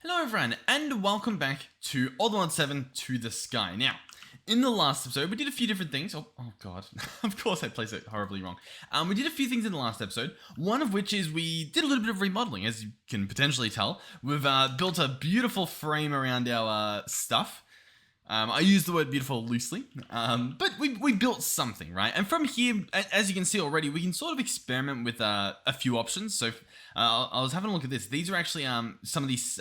Hello everyone, and welcome back to Odd 7 to the Sky. Now, in the last episode, we did a few different things. Oh god, of course I placed it horribly wrong. We did a few things in the last episode, one of which is we did a little bit of remodeling, as you can potentially tell. We've built a beautiful frame around our stuff. I use the word beautiful loosely, but we built something, right? And from here, as you can see already, we can sort of experiment with a few options. So I was having a look at this. These are actually some of these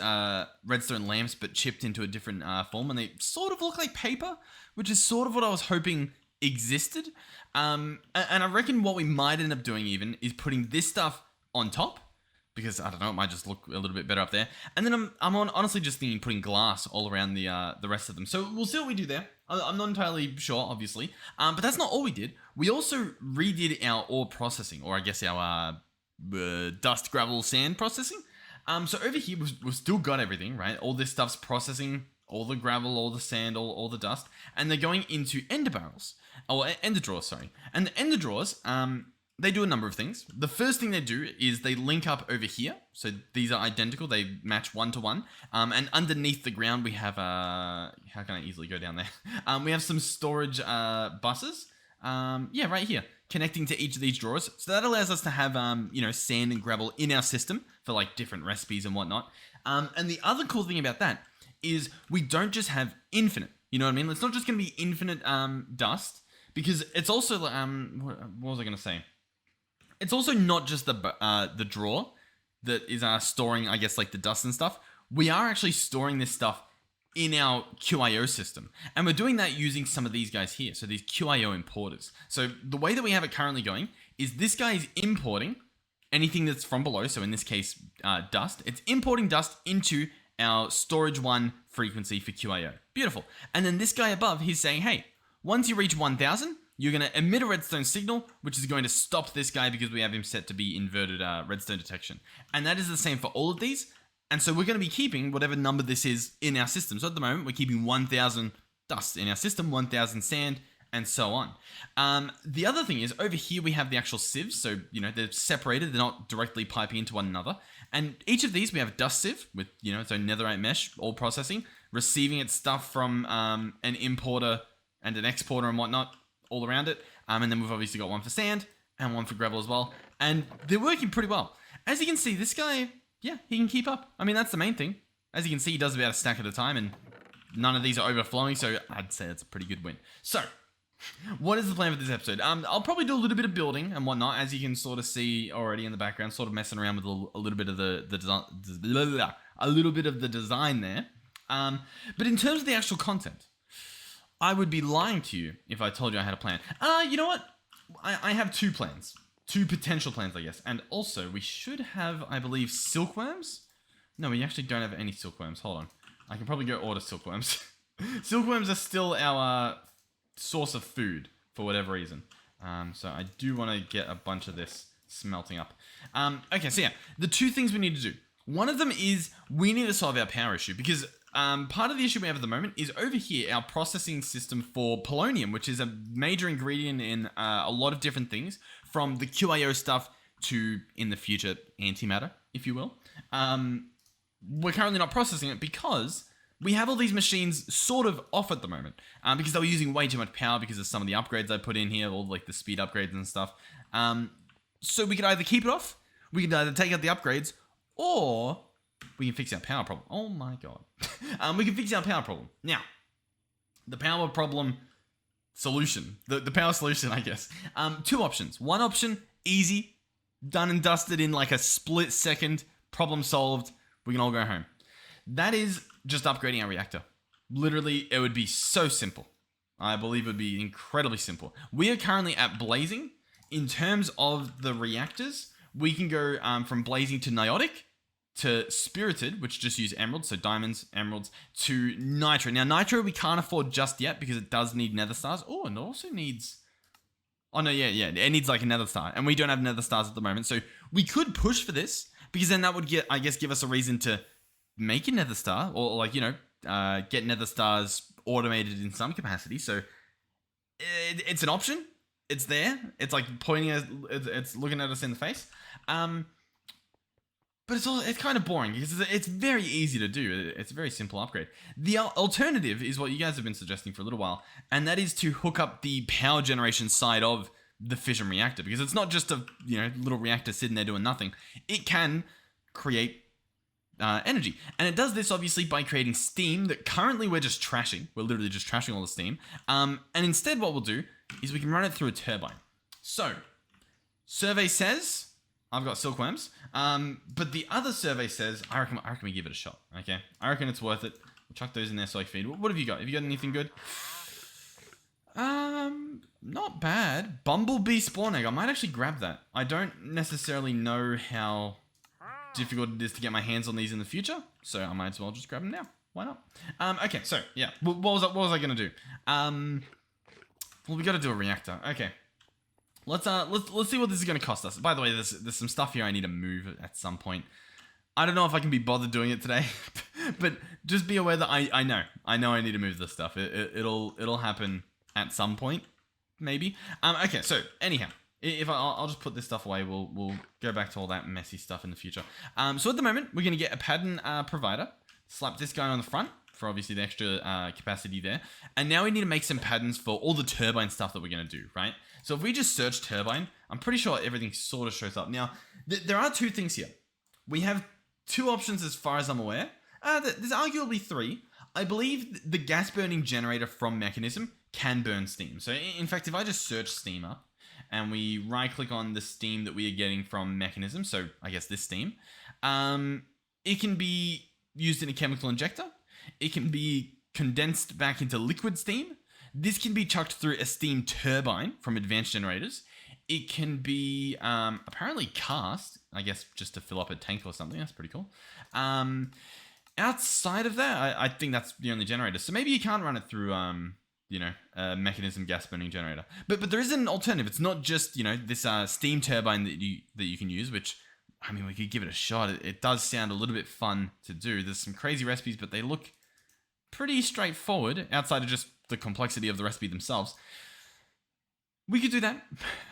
redstone lamps, but chipped into a different form, and they sort of look like paper, which is sort of what I was hoping existed. And I reckon what we might end up doing even is putting this stuff on top, because I don't know, it might just look a little bit better up there. And then I'm honestly just thinking putting glass all around the rest of them. So we'll see what we do there. I'm not entirely sure, obviously. But that's not all we did. We also redid our ore processing, or I guess our dust, gravel, sand processing. So over here, we've still got everything, right? All this stuff's processing, all the gravel, all the sand, all the dust. And they're going into ender barrels. Or ender drawers, sorry. And the ender drawers, they do a number of things. The first thing they do is they link up over here. So these are identical. They match 1 to 1. And underneath the ground, we have how can I easily go down there? We have some storage buses. Yeah, right here, connecting to each of these drawers. So that allows us to have sand and gravel in our system for like different recipes and whatnot. And the other cool thing about that is we don't just have infinite. You know what I mean? It's not just going to be infinite dust, because it's also what was I going to say? It's also not just the drawer that is storing, I guess, like the dust and stuff. We are actually storing this stuff in our QIO system. And we're doing that using some of these guys here. So these QIO importers. So the way that we have it currently going is this guy is importing anything that's from below. So in this case, dust. It's importing dust into our storage 1 frequency for QIO. Beautiful. And then this guy above, he's saying, hey, once you reach 1000, you're going to emit a redstone signal, which is going to stop this guy because we have him set to be inverted redstone detection. And that is the same for all of these. And so we're going to be keeping whatever number this is in our system. So at the moment, we're keeping 1000 dust in our system, 1000 sand, and so on. The other thing is, over here we have the actual sieves. So, they're separated. They're not directly piping into one another. And each of these, we have a dust sieve with, its own netherite mesh, all processing, receiving its stuff from an importer and an exporter and whatnot, all around it. And then we've obviously got one for sand and one for gravel as well. And they're working pretty well. As you can see, this guy, yeah, he can keep up. I mean, that's the main thing. As you can see, he does about a stack at a time, and none of these are overflowing, so I'd say that's a pretty good win. So, what is the plan for this episode? I'll probably do a little bit of building and whatnot, as you can sort of see already in the background, sort of messing around with a little bit of the design there. But in terms of the actual content, I would be lying to you if I told you I had a plan. You know what? I have 2 plans. 2 potential plans, I guess. And also, we should have, I believe, silkworms? No, we actually don't have any silkworms. Hold on. I can probably go order silkworms. Silkworms are still our source of food, for whatever reason. So I do want to get a bunch of this smelting up. Okay, so yeah. The 2 things we need to do. One of them is we need to solve our power issue, because part of the issue we have at the moment is over here, our processing system for polonium, which is a major ingredient in a lot of different things, from the QIO stuff to, in the future, antimatter, if you will. We're currently not processing it because we have all these machines sort of off at the moment, because they were using way too much power because of some of the upgrades I put in here, all like the speed upgrades and stuff. So we could either keep it off, we could either take out the upgrades, or we can fix our power problem. Oh my god. We can fix our power problem. Now, the power problem solution. The power solution, I guess. 2 options. One option, easy. Done and dusted in like a split second. Problem solved. We can all go home. That is just upgrading our reactor. Literally, it would be so simple. I believe it would be incredibly simple. We are currently at blazing. In terms of the reactors, we can go from blazing to niotic, to spirited, which just use emeralds, so diamonds, emeralds, to nitro. Now, nitro we can't afford just yet because it does need nether stars. Oh, and it also needs... Oh, no, yeah. It needs like a nether star, and we don't have nether stars at the moment. So we could push for this, because then that would give us a reason to make a nether star, or like, get nether stars automated in some capacity. So it's an option. It's there. It's like pointing at... It's looking at us in the face. but it's kind of boring because it's very easy to do. It's a very simple upgrade. The alternative is what you guys have been suggesting for a little while, and that is to hook up the power generation side of the fission reactor, because it's not just a little reactor sitting there doing nothing. It can create energy, and it does this obviously by creating steam that currently we're just trashing. We're literally just trashing all the steam. And instead, what we'll do is we can run it through a turbine. So, survey says I've got silkworms, but the other survey says I reckon we give it a shot. Okay, I reckon it's worth it. We'll chuck those in there so I feed. What have you got? Have you got anything good? Not bad. Bumblebee spawn egg. I might actually grab that. I don't necessarily know how difficult it is to get my hands on these in the future, so I might as well just grab them now. Why not? Okay, so yeah, what was I gonna do? Well, we got to do a reactor. Okay, let's see what this is gonna cost us. By the way, there's some stuff here I need to move at some point. I don't know if I can be bothered doing it today, but just be aware that I know I need to move this stuff. It'll happen at some point, maybe. Okay, so anyhow, if I'll just put this stuff away, we'll go back to all that messy stuff in the future. So at the moment, we're gonna get a pattern provider, slap this guy on the front for obviously the extra capacity there, and now we need to make some patterns for all the turbine stuff that we're gonna do, right? So if we just search turbine, I'm pretty sure everything sort of shows up. Now, there are two things here. We have two options as far as I'm aware. There's arguably three. I believe the gas burning generator from Mekanism can burn steam. So in fact, if I just search steam up and we right click on the steam that we are getting from Mekanism, so I guess this steam, it can be used in a chemical injector. It can be condensed back into liquid steam. This can be chucked through a steam turbine from advanced generators. It can be apparently cast, I guess, just to fill up a tank or something. That's pretty cool. Outside of that, I think that's the only generator. So maybe you can't run it through, a Mekanism gas burning generator. But there is an alternative. It's not just, this steam turbine that you can use, which, I mean, we could give it a shot. It does sound a little bit fun to do. There's some crazy recipes, but they look pretty straightforward outside of just the complexity of the recipe themselves. We could do that.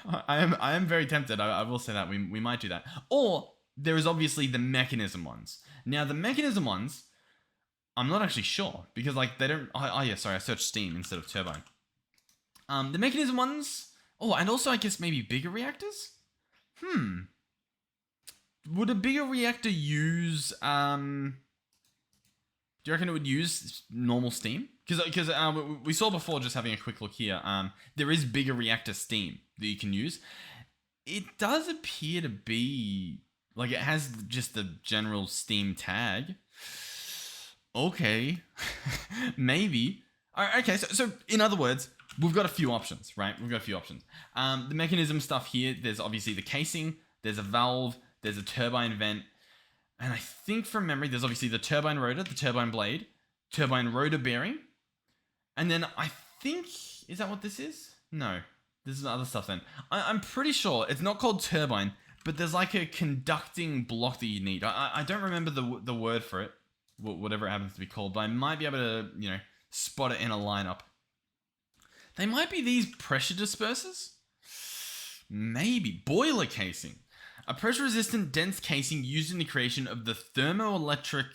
I am very tempted. I will say that we might do that. Or there is obviously the Mekanism ones. Now the Mekanism ones, I'm not actually sure because they don't. Oh yeah, sorry. I searched steam instead of turbine. The Mekanism ones. Oh, and also I guess maybe bigger reactors. Would a bigger reactor use? Do you reckon it would use normal steam? Because we saw before, just having a quick look here, there is bigger reactor steam that you can use. It does appear to be, it has just the general steam tag. Okay. Maybe. Okay, so in other words, we've got a few options, right? We've got a few options. The Mekanism stuff here, there's obviously the casing, there's a valve, there's a turbine vent, and I think from memory, there's obviously the turbine rotor, the turbine blade, turbine rotor bearing, and then I think, is that what this is? No, this is other stuff then. I'm pretty sure it's not called turbine, but there's like a conducting block that you need. I don't remember the word for it, whatever it happens to be called, but I might be able to, spot it in a lineup. They might be these pressure dispersers? Maybe. Boiler casing. A pressure-resistant dense casing used in the creation of the thermoelectric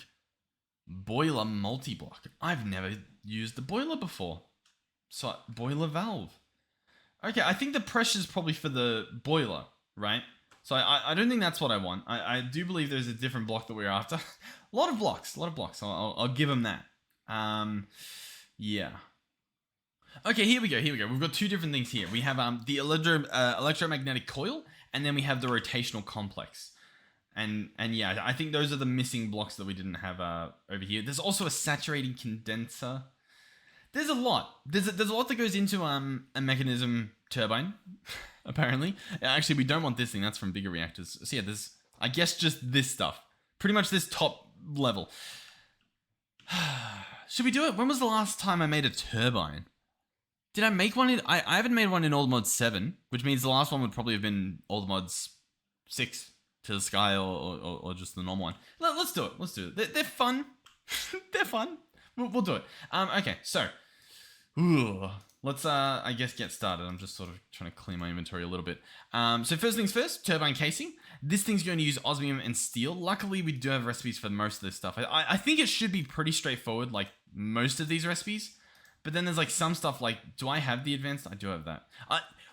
boiler multi-block. I've never used the boiler before. So, boiler valve. Okay, I think the pressure is probably for the boiler, right? So I don't think that's what I want. I do believe there's a different block that we're after. a lot of blocks. I'll give them that. Yeah. Okay, here we go. We've got two different things here. We have the electromagnetic coil, and then we have the rotational complex. And yeah, I think those are the missing blocks that we didn't have over here. There's also a saturating condenser. There's a lot. There's a lot that goes into a Mekanism turbine, apparently. Actually, we don't want this thing. That's from bigger reactors. So yeah, there's, I guess, just this stuff. Pretty much this top level. Should we do it? When was the last time I made a turbine? Did I make one in... I haven't made one in Old Mod 7, which means the last one would probably have been Old Mods 6 to the sky or just the normal one. Let's do it. They're fun. They're fun. We'll do it. Okay, so... Ooh, let's I guess get started. I'm just sort of trying to clear my inventory a little bit. So first things first, turbine casing. This thing's going to use osmium and steel. Luckily, we do have recipes for most of this stuff. I think it should be pretty straightforward, like most of these recipes. But then there's like some stuff like, do I have the advanced? I do have that.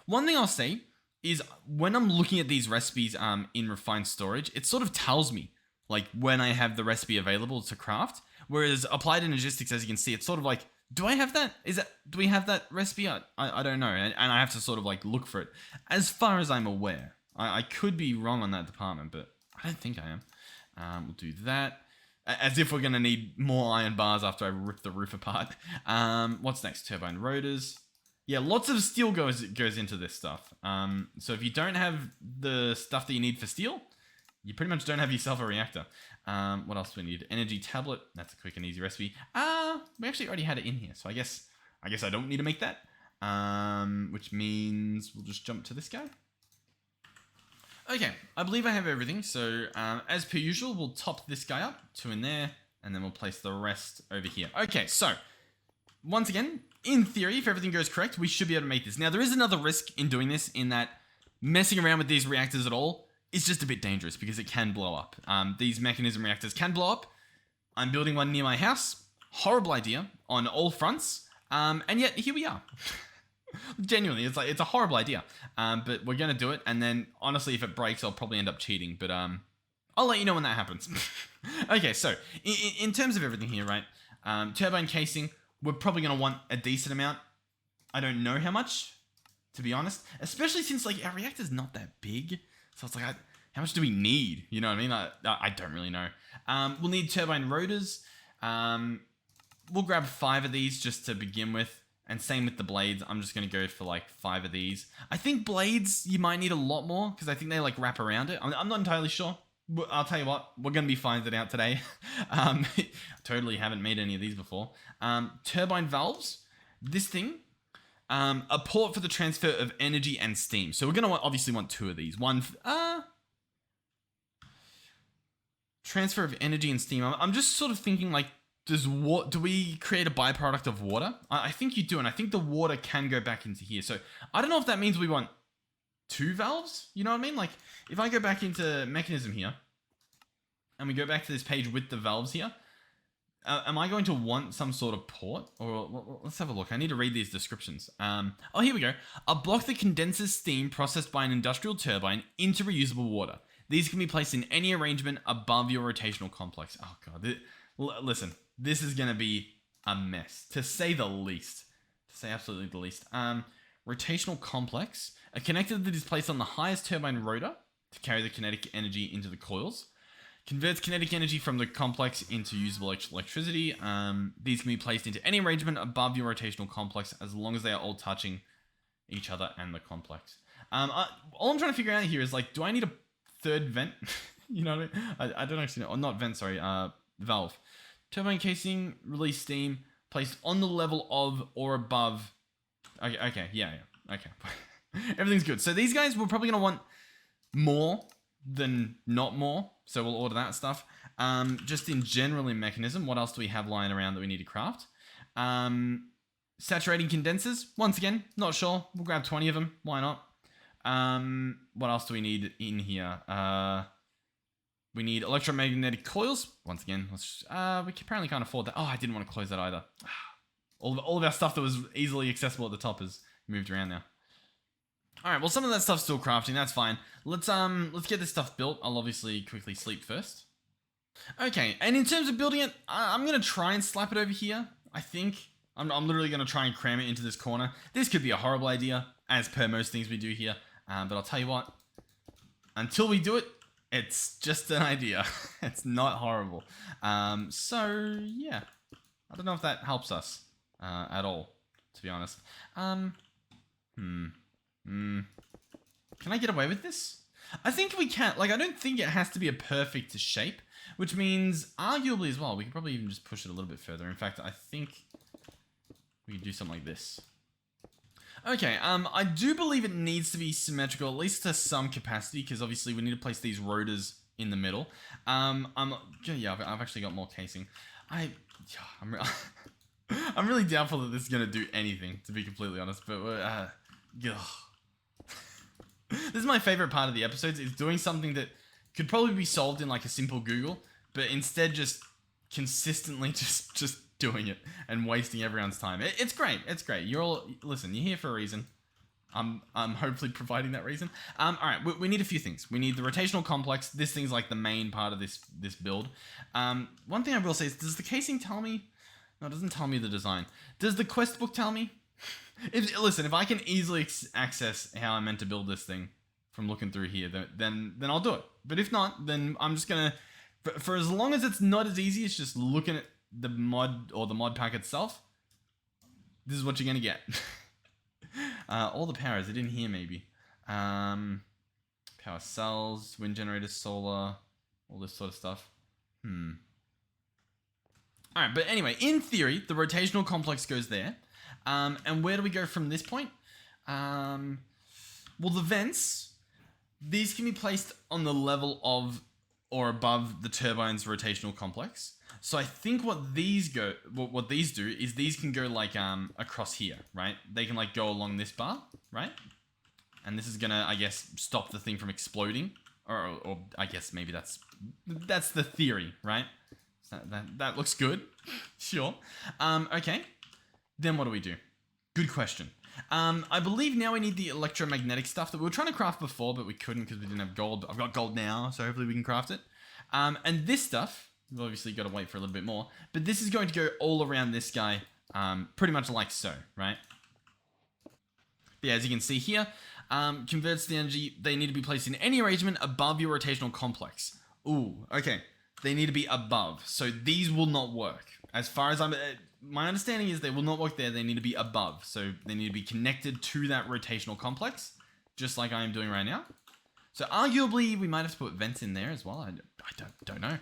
One thing I'll say is when I'm looking at these recipes in refined storage, it sort of tells me like when I have the recipe available to craft. Whereas applied energistics, as you can see, it's sort of like, do I have that? Do we have that recipe? I don't know. And I have to sort of like look for it. As far as I'm aware, I could be wrong on that department, but I don't think I am. We'll do that. As if we're going to need more iron bars after I rip the roof apart. What's next? Turbine rotors. Yeah, lots of steel goes into this stuff. So if you don't have the stuff that you need for steel, you pretty much don't have yourself a reactor. What else do we need? Energy tablet. That's a quick and easy recipe. We actually already had it in here, so I guess I don't need to make that. Which means we'll just jump to this guy. Okay, I believe I have everything. So as per usual, we'll top this guy up, 2 in there, and then we'll place the rest over here. Okay, so once again, in theory, if everything goes correct, we should be able to make this. Now, there is another risk in doing this, in that messing around with these reactors at all is just a bit dangerous because it can blow up. These Mekanism reactors can blow up. I'm building one near my house. Horrible idea on all fronts. And yet, here we are. Genuinely, it's a horrible idea. But we're going to do it. And then, honestly, if it breaks, I'll probably end up cheating. But I'll let you know when that happens. Okay, so in terms of everything here, right? Turbine casing, we're probably going to want a decent amount. I don't know how much, to be honest. Especially since like our reactor's not that big. So it's like, how much do we need? You know what I mean? I don't really know. We'll need turbine rotors. We'll grab 5 of these just to begin with. And same with the blades. I'm just going to go for like 5 of these. I think blades, you might need a lot more because I think they like wrap around it. I'm not entirely sure. I'll tell you what, we're going to be finding it out today. Totally haven't made any of these before. Turbine valves. This thing. A port for the transfer of energy and steam. So we're going to obviously want 2 of these. One, transfer of energy and steam. I'm just sort of thinking like, do we create a byproduct of water? I think you do, and I think the water can go back into here. So I don't know if that means we want 2 valves. You know what I mean? Like if I go back into Mekanism here, and we go back to this page with the valves here, am I going to want some sort of port? Or let's have a look. I need to read these descriptions. Oh, here we go. A block that condenses steam processed by an industrial turbine into reusable water. These can be placed in any arrangement above your rotational complex. Oh god, listen. This is going to be a mess, to say the least. To say absolutely the least. Rotational complex. A connector that is placed on the highest turbine rotor to carry the kinetic energy into the coils. Converts kinetic energy from the complex into usable electricity. These can be placed into any arrangement above your rotational complex as long as they are all touching each other and the complex. All I'm trying to figure out here is like, do I need a 3rd vent? You know what I mean? I don't actually know. Or not vent, sorry. Valve. Turbine casing, release steam, placed on the level of or above. Okay, yeah, okay. Everything's good. So these guys, we're probably going to want more than not more. So we'll order that stuff. Just in general in Mekanism, what else do we have lying around that we need to craft? Saturating condensers. Once again, not sure. We'll grab 20 of them. Why not? What else do we need in here? We need electromagnetic coils. Once again, we apparently can't afford that. Oh, I didn't want to close that either. All of our stuff that was easily accessible at the top is moved around now. All right, well, some of that stuff's still crafting. That's fine. Let's get this stuff built. I'll obviously quickly sleep first. Okay, and in terms of building it, I'm going to try and slap it over here. I think I'm literally going to try and cram it into this corner. This could be a horrible idea, as per most things we do here. But I'll tell you what, until we do it, it's just an idea. It's not horrible. So yeah, I don't know if that helps us at all, to be honest. Can I get away with this? I think we can. Like, I don't think it has to be a perfect shape, which means arguably as well, we could probably even just push it a little bit further. In fact, I think we could do something like this. Okay, I do believe it needs to be symmetrical, at least to some capacity, because obviously we need to place these rotors in the middle. Yeah, I've actually got more casing. I'm really doubtful that this is going to do anything, to be completely honest, but this is my favorite part of the episodes, is doing something that could probably be solved in like a simple Google, but instead just consistently just doing it and wasting everyone's time. It's great. It's great. Listen, you're here for a reason. I'm hopefully providing that reason. All right, we need a few things. We need the rotational complex. This thing's like the main part of this build. One thing I will say is, does the casing tell me? No, it doesn't tell me the design. Does the quest book tell me? Listen, if I can easily access how I'm meant to build this thing from looking through here, then I'll do it. But if not, then I'm just gonna, for as long as it's not as easy as just looking at the mod or the mod pack itself, this is what you're gonna get. All the powers, I didn't hear maybe. Power cells, wind generators, solar, all this sort of stuff. Alright, but anyway, in theory, the rotational complex goes there. And where do we go from this point? Well, the vents, these can be placed on the level of or above the turbine's rotational complex. So I think what these do is these can go like across here, right? They can like go along this bar, right? And this is gonna, I guess, stop the thing from exploding, or I guess maybe that's the theory, right? So that looks good, sure. Okay, then what do we do? Good question. I believe now we need the electromagnetic stuff that we were trying to craft before, but we couldn't because we didn't have gold. I've got gold now, so hopefully we can craft it. And this stuff, we've obviously got to wait for a little bit more, but this is going to go all around this guy, pretty much like so, right? But yeah, as you can see here, converts the energy. They need to be placed in any arrangement above your rotational complex. Ooh, okay. They need to be above, so these will not work. As far as my understanding is they will not work there. They need to be above, so they need to be connected to that rotational complex, just like I am doing right now. So arguably, we might have to put vents in there as well. I don't know.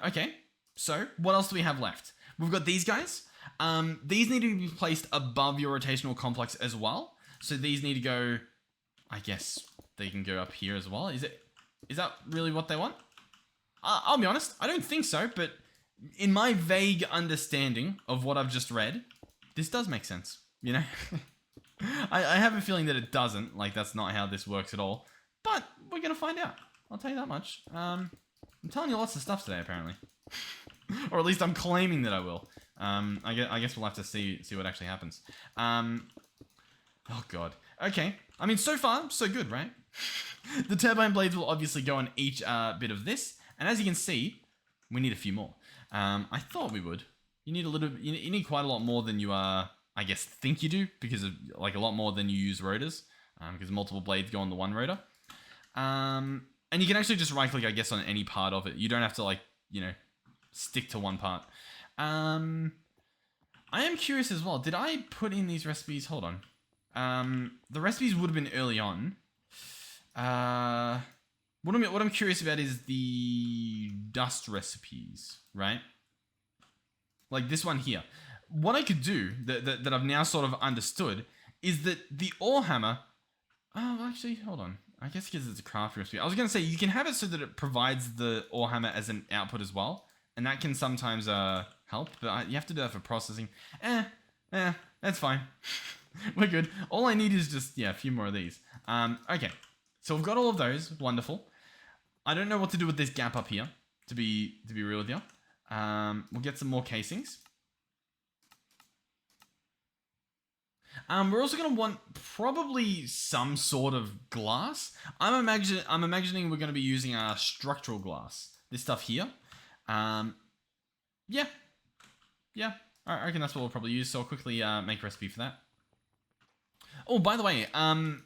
Okay, so what else do we have left? We've got these guys. These need to be placed above your rotational complex as well. So these need to go, I guess they can go up here as well. Is that really what they want? I'll be honest, I don't think so, but in my vague understanding of what I've just read, this does make sense, you know? I have a feeling that it doesn't, like that's not how this works at all, but we're gonna find out. I'll tell you that much. I'm telling you lots of stuff today, apparently. Or at least I'm claiming that I will. I guess we'll have to see what actually happens. Oh god. Okay. I mean, so far, so good, right? The turbine blades will obviously go on each bit of this, and as you can see, we need a few more. I thought we would. You need you need quite a lot more than you I guess think you do, because of like a lot more than you use rotors, because multiple blades go on the one rotor. And you can actually just right click, I guess, on any part of it. You don't have to like, you know, stick to one part. I am curious as well. Did I put in these recipes? Hold on. The recipes would have been early on. What I'm curious about is the dust recipes, right? Like this one here. What I could do that I've now sort of understood is that the ore hammer. Oh, actually, hold on. I guess because it's a craft recipe. I was going to say you can have it so that it provides the ore hammer as an output as well, and that can sometimes help. But you have to do that for processing. That's fine. We're good. All I need is just a few more of these. Okay, so we've got all of those. Wonderful. I don't know what to do with this gap up here. To be real with you, we'll get some more casings. We're also going to want probably some sort of glass. I'm imagining we're going to be using structural glass. This stuff here. Yeah. I reckon that's what we'll probably use. So I'll quickly make a recipe for that. Oh, by the way,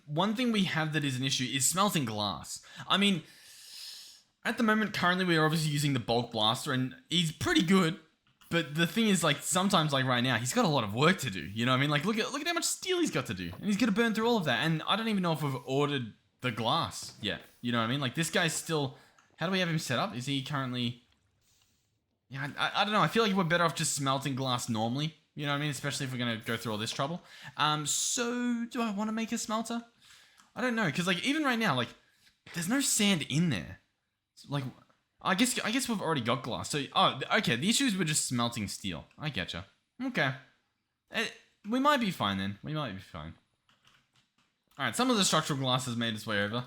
one thing we have that is an issue is smelting glass. I mean, at the moment, currently, we're obviously using the bulk blaster, and he's pretty good. But the thing is, like, sometimes, like right now, he's got a lot of work to do. You know what I mean? Like, look at how much steel he's got to do. And he's going to burn through all of that. And I don't even know if we've ordered the glass yet. You know what I mean? Like, this guy's still... How do we have him set up? Is he currently... Yeah, I don't know. I feel like we're better off just smelting glass normally. You know what I mean? Especially if we're going to go through all this trouble. So, do I want to make a smelter? I don't know. Because, like, even right now, like, there's no sand in there. Like... I guess we've already got glass. So, okay, the issue is we're just smelting steel. I getcha. Okay. We might be fine then. We might be fine. Alright, some of the structural glass has made its way over.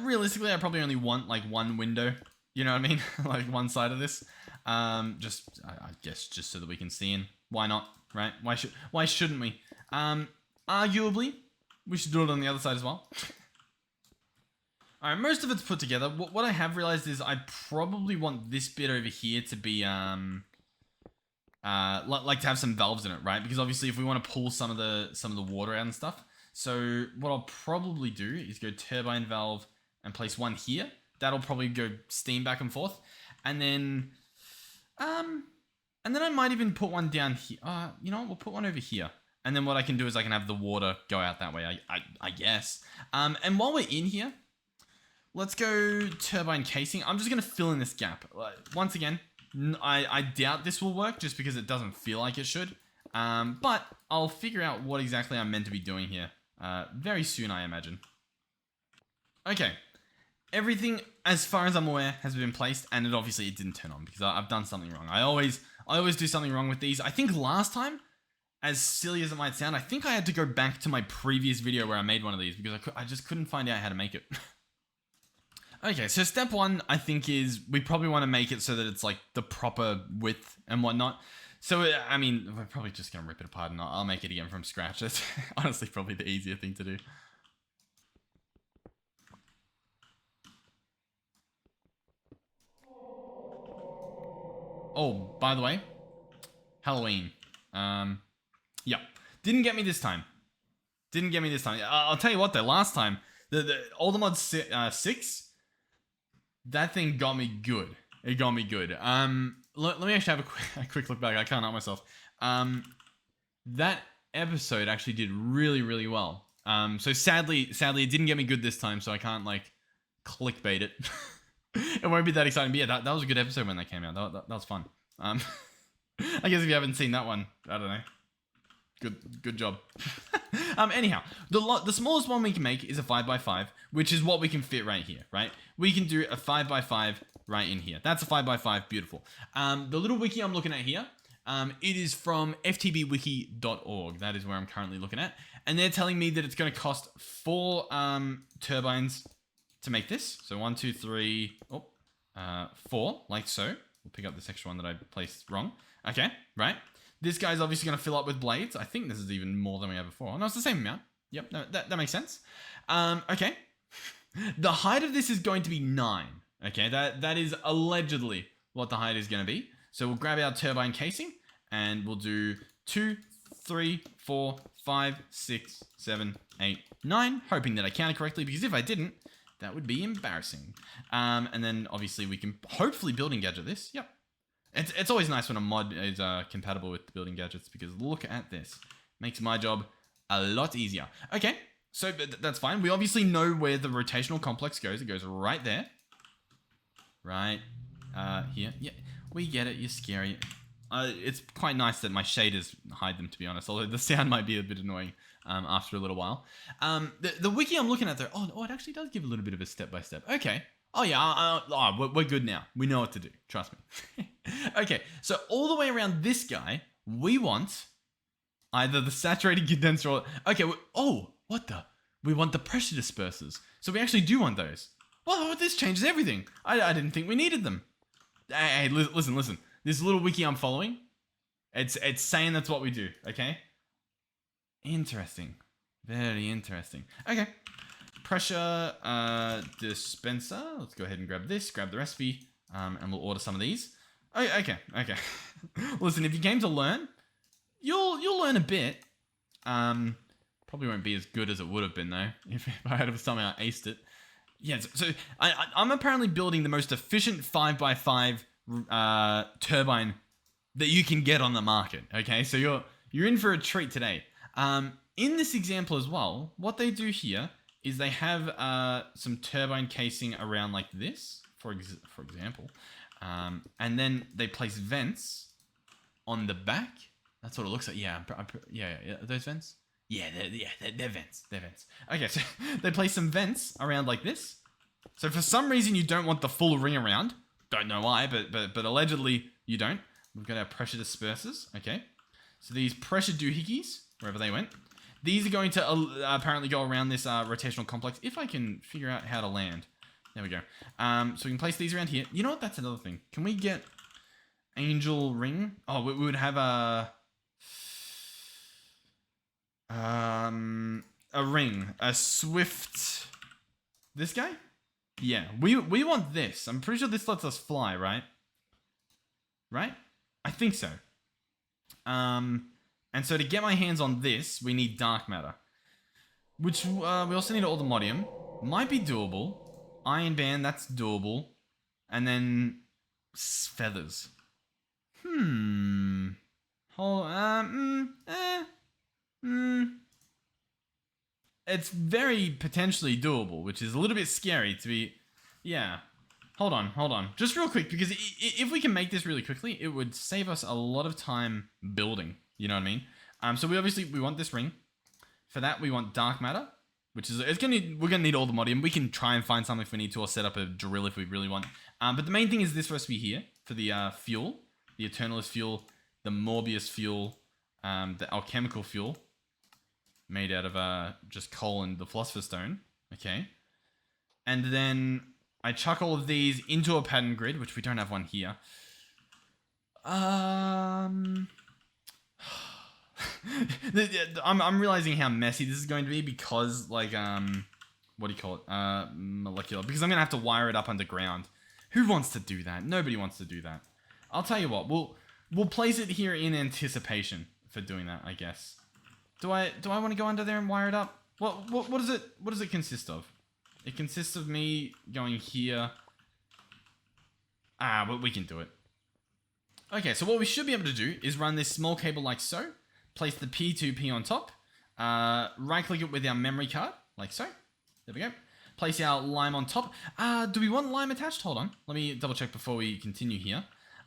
Realistically, I probably only want like one window. You know what I mean? Like one side of this. I guess just so that we can see in. Why not? Right? Why shouldn't we? Arguably, we should do it on the other side as well. Alright, most of it's put together. What I have realized is I probably want this bit over here to be, like to have some valves in it, right? Because obviously if we want to pull some of the water out and stuff. So what I'll probably do is go turbine valve and place one here. That'll probably go steam back and forth. And then I might even put one down here. You know what? We'll put one over here. And then what I can do is I can have the water go out that way, I guess. And while we're in here, let's go turbine casing. I'm just going to fill in this gap. Once again, I doubt this will work just because it doesn't feel like it should. But I'll figure out what exactly I'm meant to be doing here very soon, I imagine. Okay. Everything, as far as I'm aware, has been placed, and it didn't turn on because I've done something wrong. I always do something wrong with these. I think last time, as silly as it might sound, I think I had to go back to my previous video where I made one of these because I just couldn't find out how to make it. Okay, so step one, I think, is we probably want to make it so that it's like the proper width and whatnot. So, I mean, we're probably just going to rip it apart and I'll make it again from scratch. That's honestly probably the easier thing to do. Oh, by the way, Halloween. Yeah, didn't get me this time. I'll tell you what though, last time, the Older Mod 6, that thing got me good. It got me good. Let me actually have a quick look back. I can't help myself. That episode actually did really, really well. So sadly, it didn't get me good this time, so I can't like clickbait it. It won't be that exciting, but yeah, that was a good episode when that came out. That was fun. I guess if you haven't seen that one, I don't know. Good job. Anyhow, the smallest one we can make is a 5x5, which is what we can fit right here, right? We can do a 5x5 right in here. That's a 5x5, beautiful. The little wiki I'm looking at here, it is from ftbwiki.org. That is where I'm currently looking at. And they're telling me that it's going to cost 4 turbines to make this. So 1, 2, 3, 4, like so. We'll pick up this extra one that I placed wrong. Okay, right. This guy's obviously going to fill up with blades. I think this is even more than we had before. Oh, no, it's the same amount. Yep, no, that makes sense. Okay. The height of this is going to be 9. Okay, that is allegedly what the height is going to be. So we'll grab our turbine casing and we'll do 2, 3, 4, 5, 6, 7, 8, 9. Hoping that I counted correctly because if I didn't, that would be embarrassing. And then obviously we can hopefully building gadget this. Yep. It's always nice when a mod is compatible with building gadgets because look at this. Makes my job a lot easier. Okay, so that's fine. We obviously know where the rotational complex goes. It goes right there. Right here. Yeah, we get it. You're scary. It's quite nice that my shaders hide them, to be honest. Although the sound might be a bit annoying after a little while. The wiki I'm looking at though, oh, it actually does give a little bit of a step-by-step. Okay. Oh yeah, we're good now. We know what to do. Trust me. Okay, so all the way around this guy, we want either the saturated condenser or... Okay, we want the pressure dispersers. So we actually do want those. Well, this changes everything. I didn't think we needed them. Hey, listen. This little wiki I'm following, it's saying that's what we do, okay? Interesting. Very interesting. Okay. Pressure dispenser. Let's go ahead and grab this, grab the recipe, and we'll order some of these. Oh, okay. Listen, if you came to learn, you'll learn a bit. Probably won't be as good as it would have been though if I had somehow aced it. Yeah, so I'm apparently building the most efficient 5x5 turbine that you can get on the market. Okay, so you're in for a treat today. In this example as well, what they do here is they have some turbine casing around like this, for example, and then they place vents on the back. That's what it looks like. Yeah, are those vents? Yeah, they're vents. They're vents. Okay, so they place some vents around like this. So for some reason you don't want the full ring around. Don't know why, but allegedly you don't. We've got our pressure dispersers. Okay, So these pressure doohickeys, wherever they went, these are going to apparently go around this rotational complex. If I can figure out how to land. There we go. So we can place these around here. You know what? That's another thing. Can we get angel ring? Oh, we would have a ring. A swift... This guy? Yeah, we want this. I'm pretty sure this lets us fly, right? Right? I think so. And so to get my hands on this, we need dark matter. Which, we also need Automodium. Might be doable. Iron Band, that's doable. And then... feathers. It's very potentially doable, which is a little bit scary to be... Yeah. Hold on. Just real quick, because if we can make this really quickly, it would save us a lot of time building. You know what I mean? So we want this ring. For that, we want dark matter, which is... we're gonna need all the modium. We can try and find something if we need to, or set up a drill if we really want. But the main thing is this recipe here for the fuel, the Eternalist fuel, the Morbius fuel, the alchemical fuel, made out of just coal and the Philosopher's Stone. Okay. And then I chuck all of these into a pattern grid, which we don't have one here. I'm realizing how messy this is going to be because, like, what do you call it? Molecular. Because I'm going to have to wire it up underground. Who wants to do that? Nobody wants to do that. I'll tell you what. We'll place it here in anticipation for doing that, I guess. Do I want to go under there and wire it up? What does it consist of? It consists of me going here. But we can do it. Okay, so what we should be able to do is run this small cable like so. Place the P2P on top. Right click it with our memory card, like so. There we go. Place our lime on top. Do we want lime attached? Hold on. Let me double check before we continue here.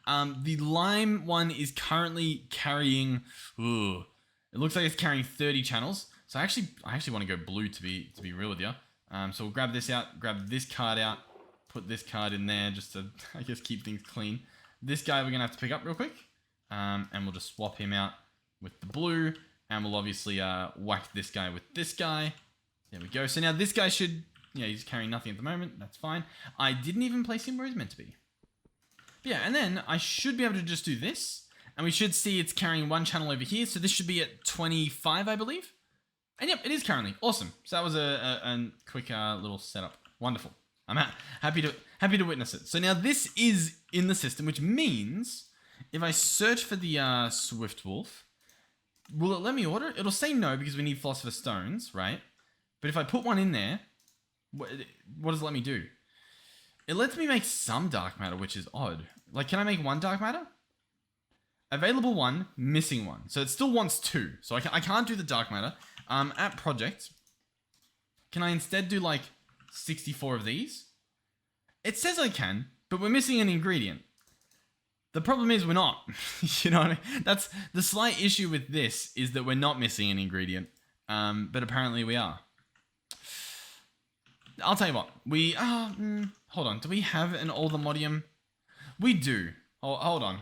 The lime one is currently carrying... Ooh, it looks like it's carrying 30 channels. So I actually want to go blue to be real with you. So we'll grab this out, grab this card out, put this card in there just to, I guess, keep things clean. This guy we're going to have to pick up real quick. And we'll just swap him out with the blue. And we'll obviously whack this guy with this guy. There we go. So now this guy should... Yeah, he's carrying nothing at the moment. That's fine. I didn't even place him where he's meant to be. But yeah, and then I should be able to just do this. And we should see it's carrying one channel over here. So this should be at 25, I believe. And yep, it is currently. Awesome. So that was a quick little setup. Wonderful. I'm happy to witness it. So now this is in the system, which means if I search for the Swift Wolf, will it let me order it? It'll say no because we need Philosopher's Stones, right? But if I put one in there, what does it let me do? It lets me make some dark matter, which is odd. Like, can I make one dark matter? Available one, missing one. So it still wants two. So I can't do the dark matter. At project, can I instead do like 64 of these? It says I can, but we're missing an ingredient. The problem is we're not. You know what I mean? That's the slight issue with this, is that we're not missing an ingredient. But apparently we are. I'll tell you what. Hold on. Do we have an Automodium? We do. Hold on.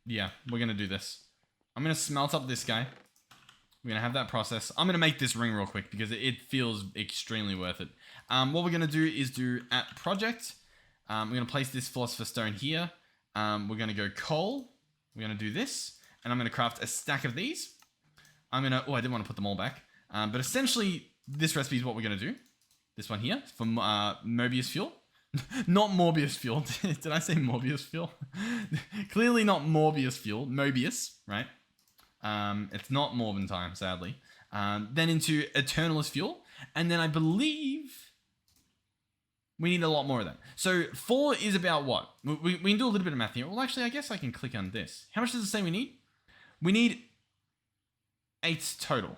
Yeah, we're gonna do this. I'm gonna smelt up this guy. We're gonna have that process. I'm gonna make this ring real quick because it feels extremely worth it. What we're gonna do is do at project. We're gonna place this Philosopher's Stone here. We're gonna go coal. We're gonna do this, and I'm gonna craft a stack of these. I didn't want to put them all back. But essentially, this recipe is what we're gonna do. This one here for Mobius fuel. Not Morbius fuel. Did I say Morbius fuel? Clearly not Morbius fuel. Mobius, right? It's not Morbin time, sadly. Then into Eternalist fuel. And then I believe we need a lot more of that. So 4 is about what? We can do a little bit of math here. Well, actually, I guess I can click on this. How much does it say we need? We need 8 total.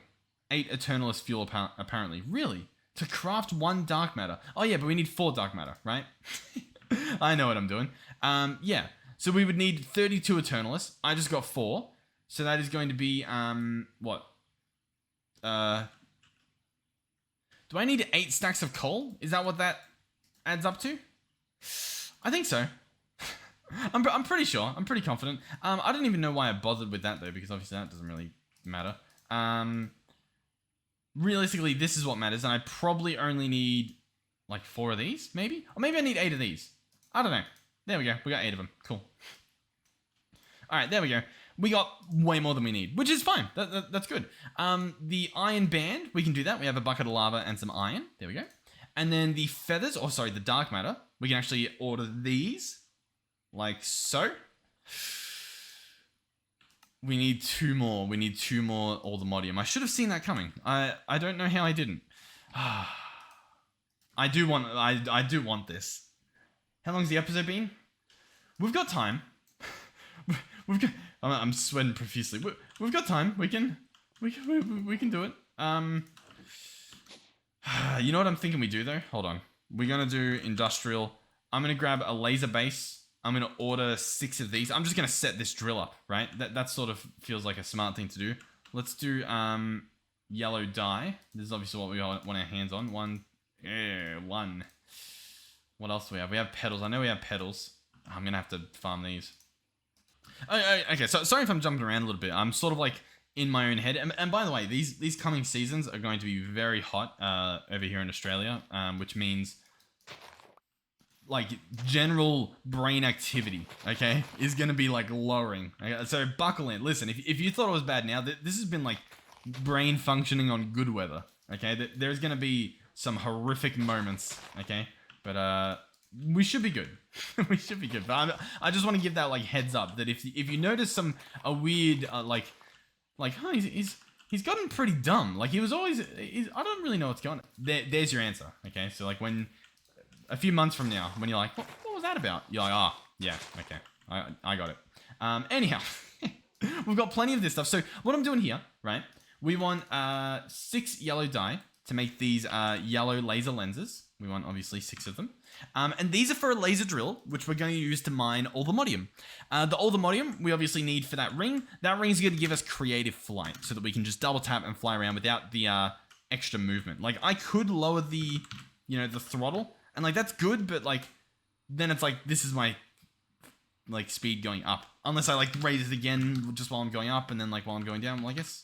8 Eternalist fuel, apparently. Really? To craft 1 dark matter. Oh yeah, but we need 4 dark matter, right? I know what I'm doing. Yeah. So we would need 32 Eternalists. I just got 4. So that is going to be, what? Do I need 8 stacks of coal? Is that what that adds up to? I think so. I'm pretty sure. I'm pretty confident. I don't even know why I bothered with that though, because obviously that doesn't really matter. Realistically, this is what matters, and I probably only need like 4 of these, maybe? Or maybe I need 8 of these. I don't know. There we go. We got 8 of them. Cool. All right, there we go. We got way more than we need, which is fine. That's good. The iron band, we can do that. We have a bucket of lava and some iron. There we go. And then the feathers, or sorry, the dark matter, we can actually order these like so. We need 2 more. We need 2 more Aldemodium. I should have seen that coming. I don't know how I didn't. I do want this. How long's the episode been? We've got time. I'm sweating profusely. We've got time. We can do it. You know what I'm thinking we do though? Hold on. We're gonna do industrial. I'm gonna grab a laser base. I'm gonna order 6 of these. I'm just gonna set this drill up, right? That sort of feels like a smart thing to do. Let's do yellow dye. This is obviously what we want our hands on. One. What else do we have? We have petals. I know we have petals. I'm gonna have to farm these. Okay, so sorry if I'm jumping around a little bit. I'm sort of like in my own head. And by the way, these coming seasons are going to be very hot over here in Australia, which means like general brain activity, okay, is going to be like lowering. Okay? So buckle in. Listen, if you thought it was bad now, this has been like brain functioning on good weather, okay? There's going to be some horrific moments, okay? But we should be good. We should be good. But I just want to give that like heads up that if you notice a weird like he's gotten pretty dumb. Like he was always I don't really know what's going on. There's your answer. Okay, so like when a few months from now, when you're like, what was that about? You're like, oh yeah, okay, I got it. Anyhow, we've got plenty of this stuff. So what I'm doing here, right? We want 6 yellow dye to make these yellow laser lenses. We want obviously 6 of them. And these are for a laser drill, which we're going to use to mine Aldemodium. The Aldemodium we obviously need for that ring. That ring is going to give us creative flight so that we can just double tap and fly around without the extra movement. Like I could lower the throttle, and like that's good, but like then it's like this is my like speed going up. Unless I like raise it again just while I'm going up, and then like while I'm going down. Well, I guess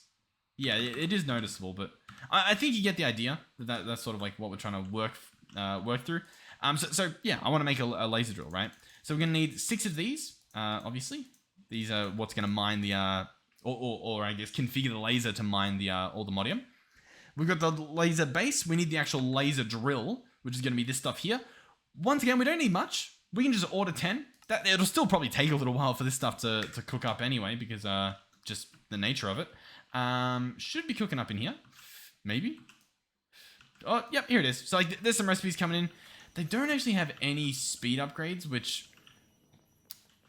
yeah, it is noticeable, but I think you get the idea. That's sort of like what we're trying to work through. So yeah, I want to make a laser drill, right? So we're going to need 6 of these, obviously. These are what's going to mine the, or I guess configure the laser to mine the Aldemodium. We've got the laser base. We need the actual laser drill, which is going to be this stuff here. Once again, we don't need much. We can just order 10. It'll still probably take a little while for this stuff to cook up anyway, because just the nature of it. Should be cooking up in here. Maybe. Oh, yep, here it is. So like, there's some recipes coming in. They don't actually have any speed upgrades, which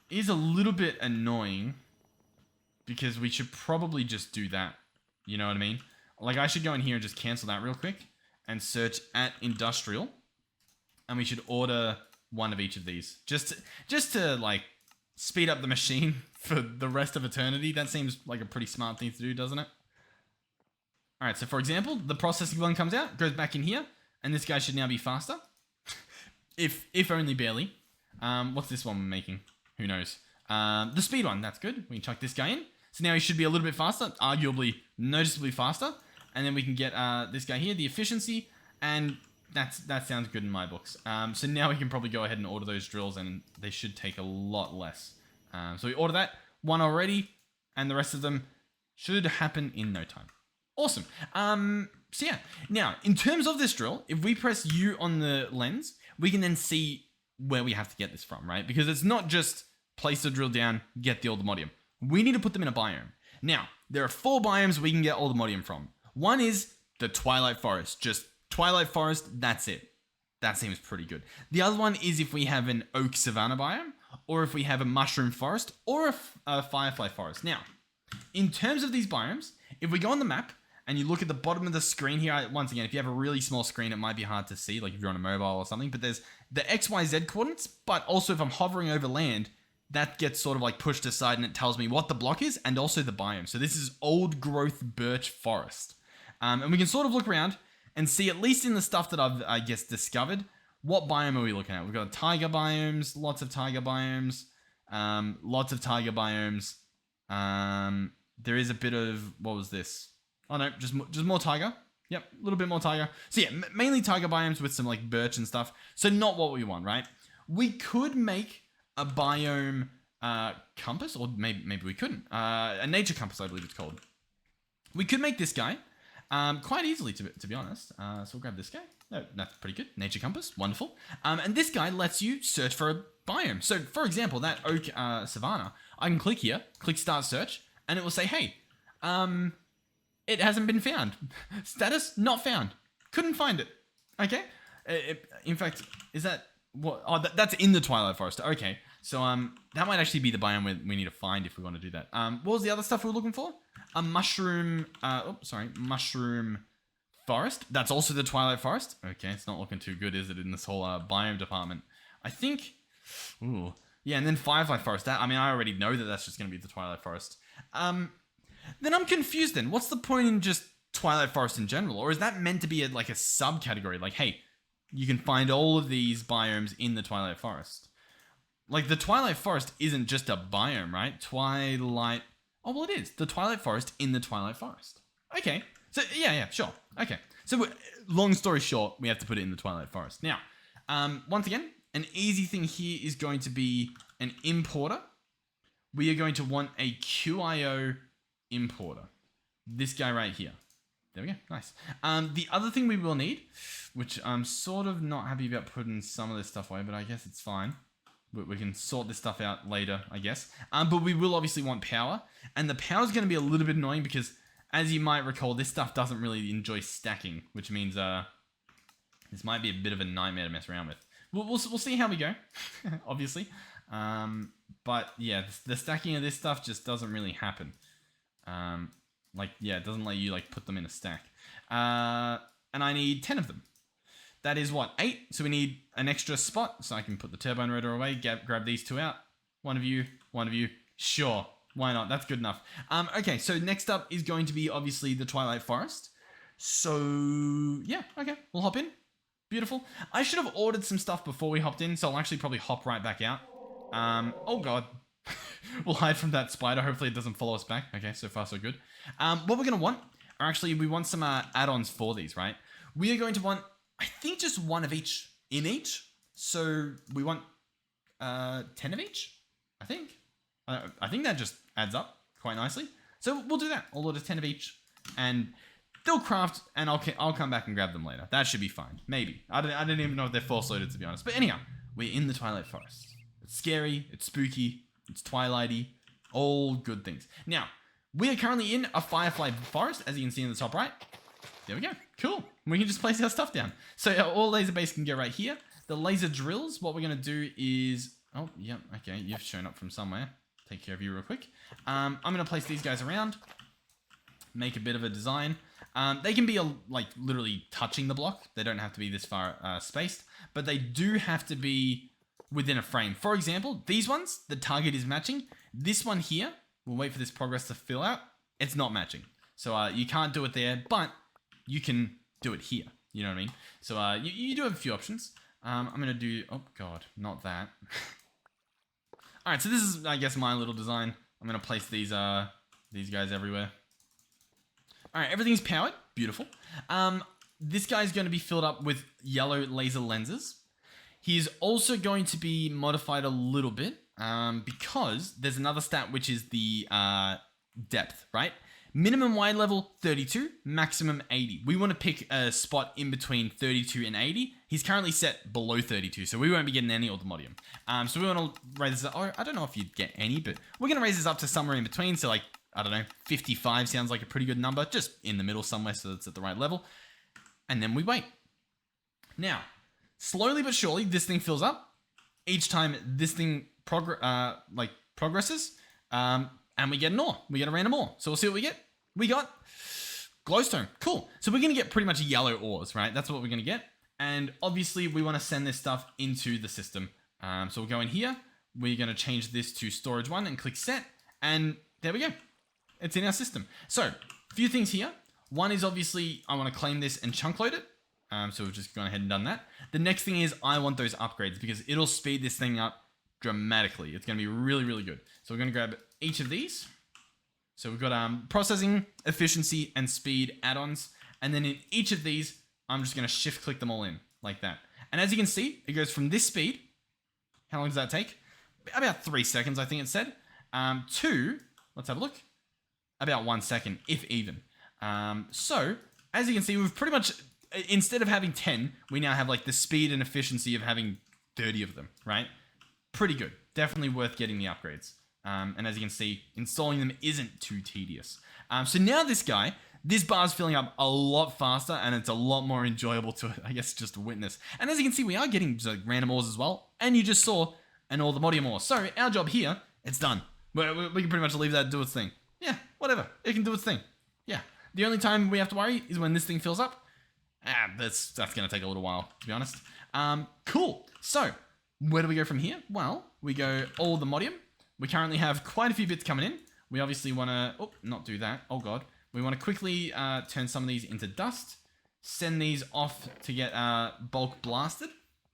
is a little bit annoying because we should probably just do that. You know what I mean? Like I should go in here and just cancel that real quick and search at industrial, and we should order 1 of each of these just to like speed up the machine for the rest of eternity. That seems like a pretty smart thing to do, doesn't it? All right, so for example, the processing one comes out, goes back in here, and this guy should now be faster. If only barely. What's this one making? Who knows? The speed one, that's good. We can chuck this guy in. So now he should be a little bit faster, arguably noticeably faster. And then we can get this guy here, the efficiency, and that sounds good in my books. So now we can probably go ahead and order those drills, and they should take a lot less. So we order that, 1 already, and the rest of them should happen in no time. Awesome. So yeah, now in terms of this drill, if we press U on the lens, we can then see where we have to get this from, right? Because it's not just place the drill down, get the Aldemodium. We need to put them in a biome. Now, there are 4 biomes we can get Aldemodium from. One is the Twilight Forest. Just Twilight Forest, that's it. That seems pretty good. The other one is if we have an oak savanna biome, or if we have a mushroom forest, or a firefly forest. Now, in terms of these biomes, if we go on the map, and you look at the bottom of the screen here, once again, if you have a really small screen, it might be hard to see, like if you're on a mobile or something, but there's the XYZ coordinates, but also if I'm hovering over land, that gets sort of like pushed aside and it tells me what the block is and also the biome. So this is old growth birch forest. And we can sort of look around and see, at least in the stuff that I've, I guess, discovered, what biome are we looking at? We've got taiga biomes, lots of taiga biomes. Lots of taiga biomes. There is a bit of, what was this? Oh no, just more taiga. Yep, a little bit more taiga. So yeah, mainly taiga biomes with some like birch and stuff. So not what we want, right? We could make a biome compass, or maybe we couldn't. A nature compass, I believe it's called. We could make this guy quite easily, to be honest. So we'll grab this guy. No, that's pretty good. Nature compass, wonderful. And this guy lets you search for a biome. So for example, that oak savanna, I can click here, click start search, and it will say, hey, it hasn't been found. Status, not found. Couldn't find it. Okay. In fact, is that what? Oh, that's in the Twilight Forest. Okay. So that might actually be the biome we need to find if we want to do that. What was the other stuff we were looking for? A mushroom. Mushroom forest. That's also the Twilight Forest. Okay, it's not looking too good, is it, in this whole biome department? I think. Ooh. Yeah, and then Firefly Forest. I already know that that's just going to be the Twilight Forest. Then I'm confused then. What's the point in just Twilight Forest in general? Or is that meant to be like a subcategory? Like, hey, you can find all of these biomes in the Twilight Forest. Like, the Twilight Forest isn't just a biome, right? Twilight... Oh, well, it is. The Twilight Forest in the Twilight Forest. Okay. So, yeah, sure. Okay. So, long story short, we have to put it in the Twilight Forest. Now, once again, an easy thing here is going to be an importer. We are going to want a QIO importer. This guy right here. There we go. Nice. The other thing we will need, which I'm sort of not happy about putting some of this stuff away, but I guess it's fine. We can sort this stuff out later, I guess. But we will obviously want power. And the power is going to be a little bit annoying because, as you might recall, this stuff doesn't really enjoy stacking, which means this might be a bit of a nightmare to mess around with. We'll see how we go, obviously. But yeah, the stacking of this stuff just doesn't really happen. It doesn't let you put them in a stack. And I need 10 of them. That is what, 8? So we need an extra spot, so I can put the turbine rotor away, grab these 2 out. One of you. Sure, why not? That's good enough. Okay, so next up is going to be obviously the Twilight Forest. So yeah, okay, we'll hop in. Beautiful. I should have ordered some stuff before we hopped in, so I'll actually probably hop right back out. Oh god. We'll hide from that spider. Hopefully it doesn't follow us back. Okay, so far so good. What we're going to want are actually, we want some add-ons for these, right? We are going to want, I think, just 1 of each in each. So we want 10 of each, I think. I think that just adds up quite nicely. So we'll do that. I'll order 10 of each, and they'll craft, and I'll come back and grab them later. That should be fine. Maybe. I don't even know if they're force loaded, to be honest. But anyhow, we're in the Twilight Forest. It's scary. It's spooky. It's twilighty. All good things. Now, we are currently in a Firefly Forest, as you can see in the top right. There we go. Cool. We can just place our stuff down. So all laser base can go right here. The laser drills, what we're going to do is... Oh, yeah, okay. You've shown up from somewhere. Take care of you real quick. I'm going to place these guys around. Make a bit of a design. They can be literally touching the block. They don't have to be this far spaced. But they do have to be within a frame. For example, these ones, the target is matching. This one here, we'll wait for this progress to fill out. It's not matching. So you can't do it there, but you can do it here. You know what I mean? So you do have a few options. I'm going to do... Oh, God, not that. All right, so this is, I guess, my little design. I'm going to place these guys everywhere. All right, everything's powered. Beautiful. This guy's going to be filled up with yellow laser lenses. He's also going to be modified a little bit because there's another stat, which is the depth, right? Minimum wide level, 32. Maximum, 80. We want to pick a spot in between 32 and 80. He's currently set below 32, so we won't be getting any Ultimodium. So we want to raise this up. Oh, I don't know if you'd get any, but we're going to raise this up to somewhere in between. So I don't know, 55 sounds like a pretty good number. Just in the middle somewhere so it's at the right level. And then we wait. Now, slowly but surely, this thing fills up. Each time this thing progresses, and we get an ore. We get a random ore. So we'll see what we get. We got glowstone. Cool. So we're going to get pretty much yellow ores, right? That's what we're going to get. And obviously, we want to send this stuff into the system. So we'll go in here. We're going to change this to storage 1 and click set. And there we go. It's in our system. So, a few things here. One is obviously, I want to claim this and chunk load it. So we've just gone ahead and done that. The next thing is I want those upgrades because it'll speed this thing up dramatically. It's going to be really, really good. So we're going to grab each of these. So we've got processing, efficiency, and speed add-ons. And then in each of these, I'm just going to shift click them all in like that. And as you can see, it goes from this speed. How long does that take? About 3 seconds, I think it said. To, let's have a look, about 1 second, if even. So, as you can see, we've pretty much, instead of having 10, we now have like the speed and efficiency of having 30 of them, right? Pretty good. Definitely worth getting the upgrades. And as you can see, installing them isn't too tedious. So now this guy, this bar is filling up a lot faster, and it's a lot more enjoyable to, I guess, just witness. And as you can see, we are getting like random ores as well. And you just saw an ore the Modium ore. So our job here, it's done. We can pretty much leave that to do its thing. Yeah, whatever. It can do its thing. Yeah. The only time we have to worry is when this thing fills up. That's going to take a little while, to be honest. Cool. So, where do we go from here? Well, we go all the Modium. We currently have quite a few bits coming in. We obviously want to... Oh, not do that. Oh, God. We want to quickly turn some of these into dust. Send these off to get bulk blasted.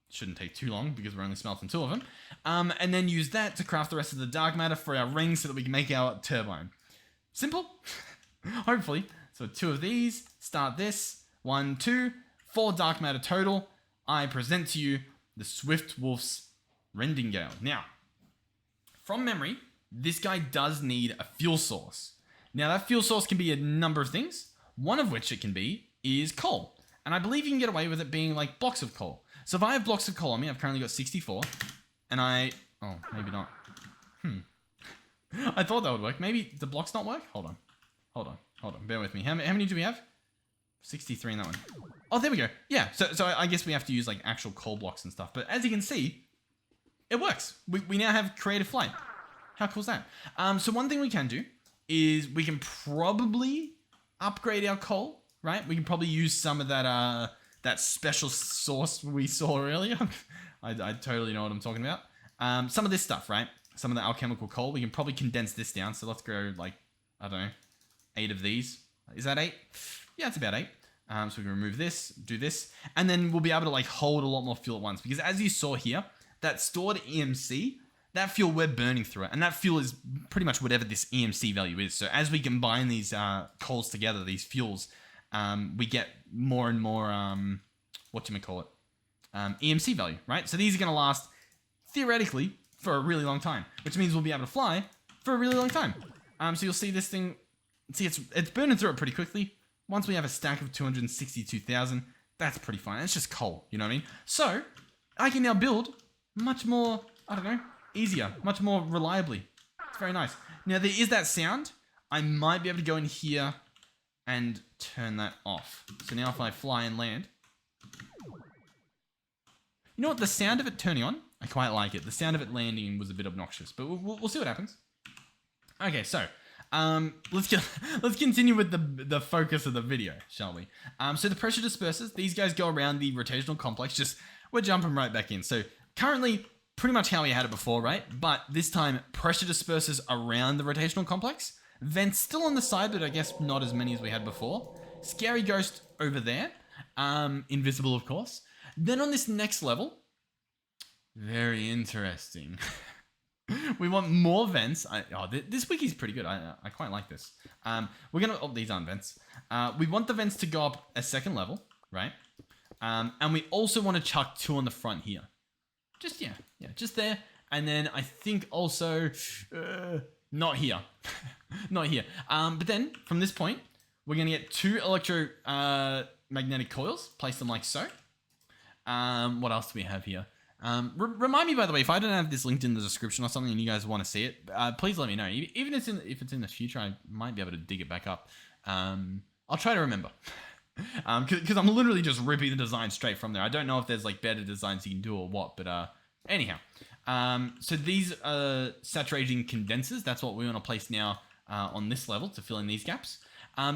Shouldn't take too long because we're only smelting 2 of them. And then use that to craft the rest of the dark matter for our rings so that we can make our turbine. Simple. Hopefully. So 2 of these. Start this. 1, 2, 4 dark matter total. I present to you the Swift Wolf's Rendingale. Now, from memory, this guy does need a fuel source. Now, that fuel source can be a number of things. One of which it can be is coal. And I believe you can get away with it being like blocks of coal. So if I have blocks of coal on me, I've currently got 64. And oh, maybe not. I thought that would work. Maybe the blocks not work? Hold on. Bear with me. How many do we have? 63 in that one. Oh, there we go. Yeah, so I guess we have to use like actual coal blocks and stuff. But as you can see, it works. We now have creative flight. How cool is that? So one thing we can do is we can probably upgrade our coal, right? We can probably use some of that that special source we saw earlier. I totally know what I'm talking about. Some of this stuff, right? Some of the alchemical coal, we can probably condense this down. So let's go like, I don't know, 8 of these. Is that 8? Yeah, it's about 8. So we can remove this, do this, and then we'll be able to like hold a lot more fuel at once. Because as you saw here, that stored EMC, that fuel we're burning through it, and that fuel is pretty much whatever this EMC value is. So as we combine these coals together, these fuels, we get more and more, EMC value, right? So these are going to last, theoretically, for a really long time, which means we'll be able to fly for a really long time. So you'll see this thing, see it's burning through it pretty quickly. Once we have a stack of 262,000, that's pretty fine. It's just coal, you know what I mean? So I can now build much more, I don't know, easier, much more reliably. It's very nice. Now there is that sound. I might be able to go in here and turn that off. So now if I fly and land, you know what? The sound of it turning on, I quite like it. The sound of it landing was a bit obnoxious, but we'll see what happens. Okay, so let's continue with the focus of the video, shall we? So the pressure dispersers, these guys go around the rotational complex. We're jumping right back in. So currently, pretty much how we had it before, right? But this time, pressure dispersers around the rotational complex. Vents still on the side, but I guess not as many as we had before. Scary ghost over there. Invisible, of course. Then on this next level, very interesting. We want more vents. This wiki's pretty good. I quite like this. We're gonna. Oh, these aren't vents. We want the vents to go up a second level, right? And we also want to chuck 2 on the front here. Just just there. And then I think also not here, not here. But then from this point, we're gonna get 2 electromagnetic coils. Place them like so. What else do we have here? Remind me, by the way, if I don't have this linked in the description or something and you guys want to see it, please let me know. Even if it's in the future, I might be able to dig it back up. I'll try to remember. Because I'm literally just ripping the design straight from there. I don't know if there's like better designs you can do or what, but anyhow. So these saturating condensers, that's what we want to place now on this level to fill in these gaps.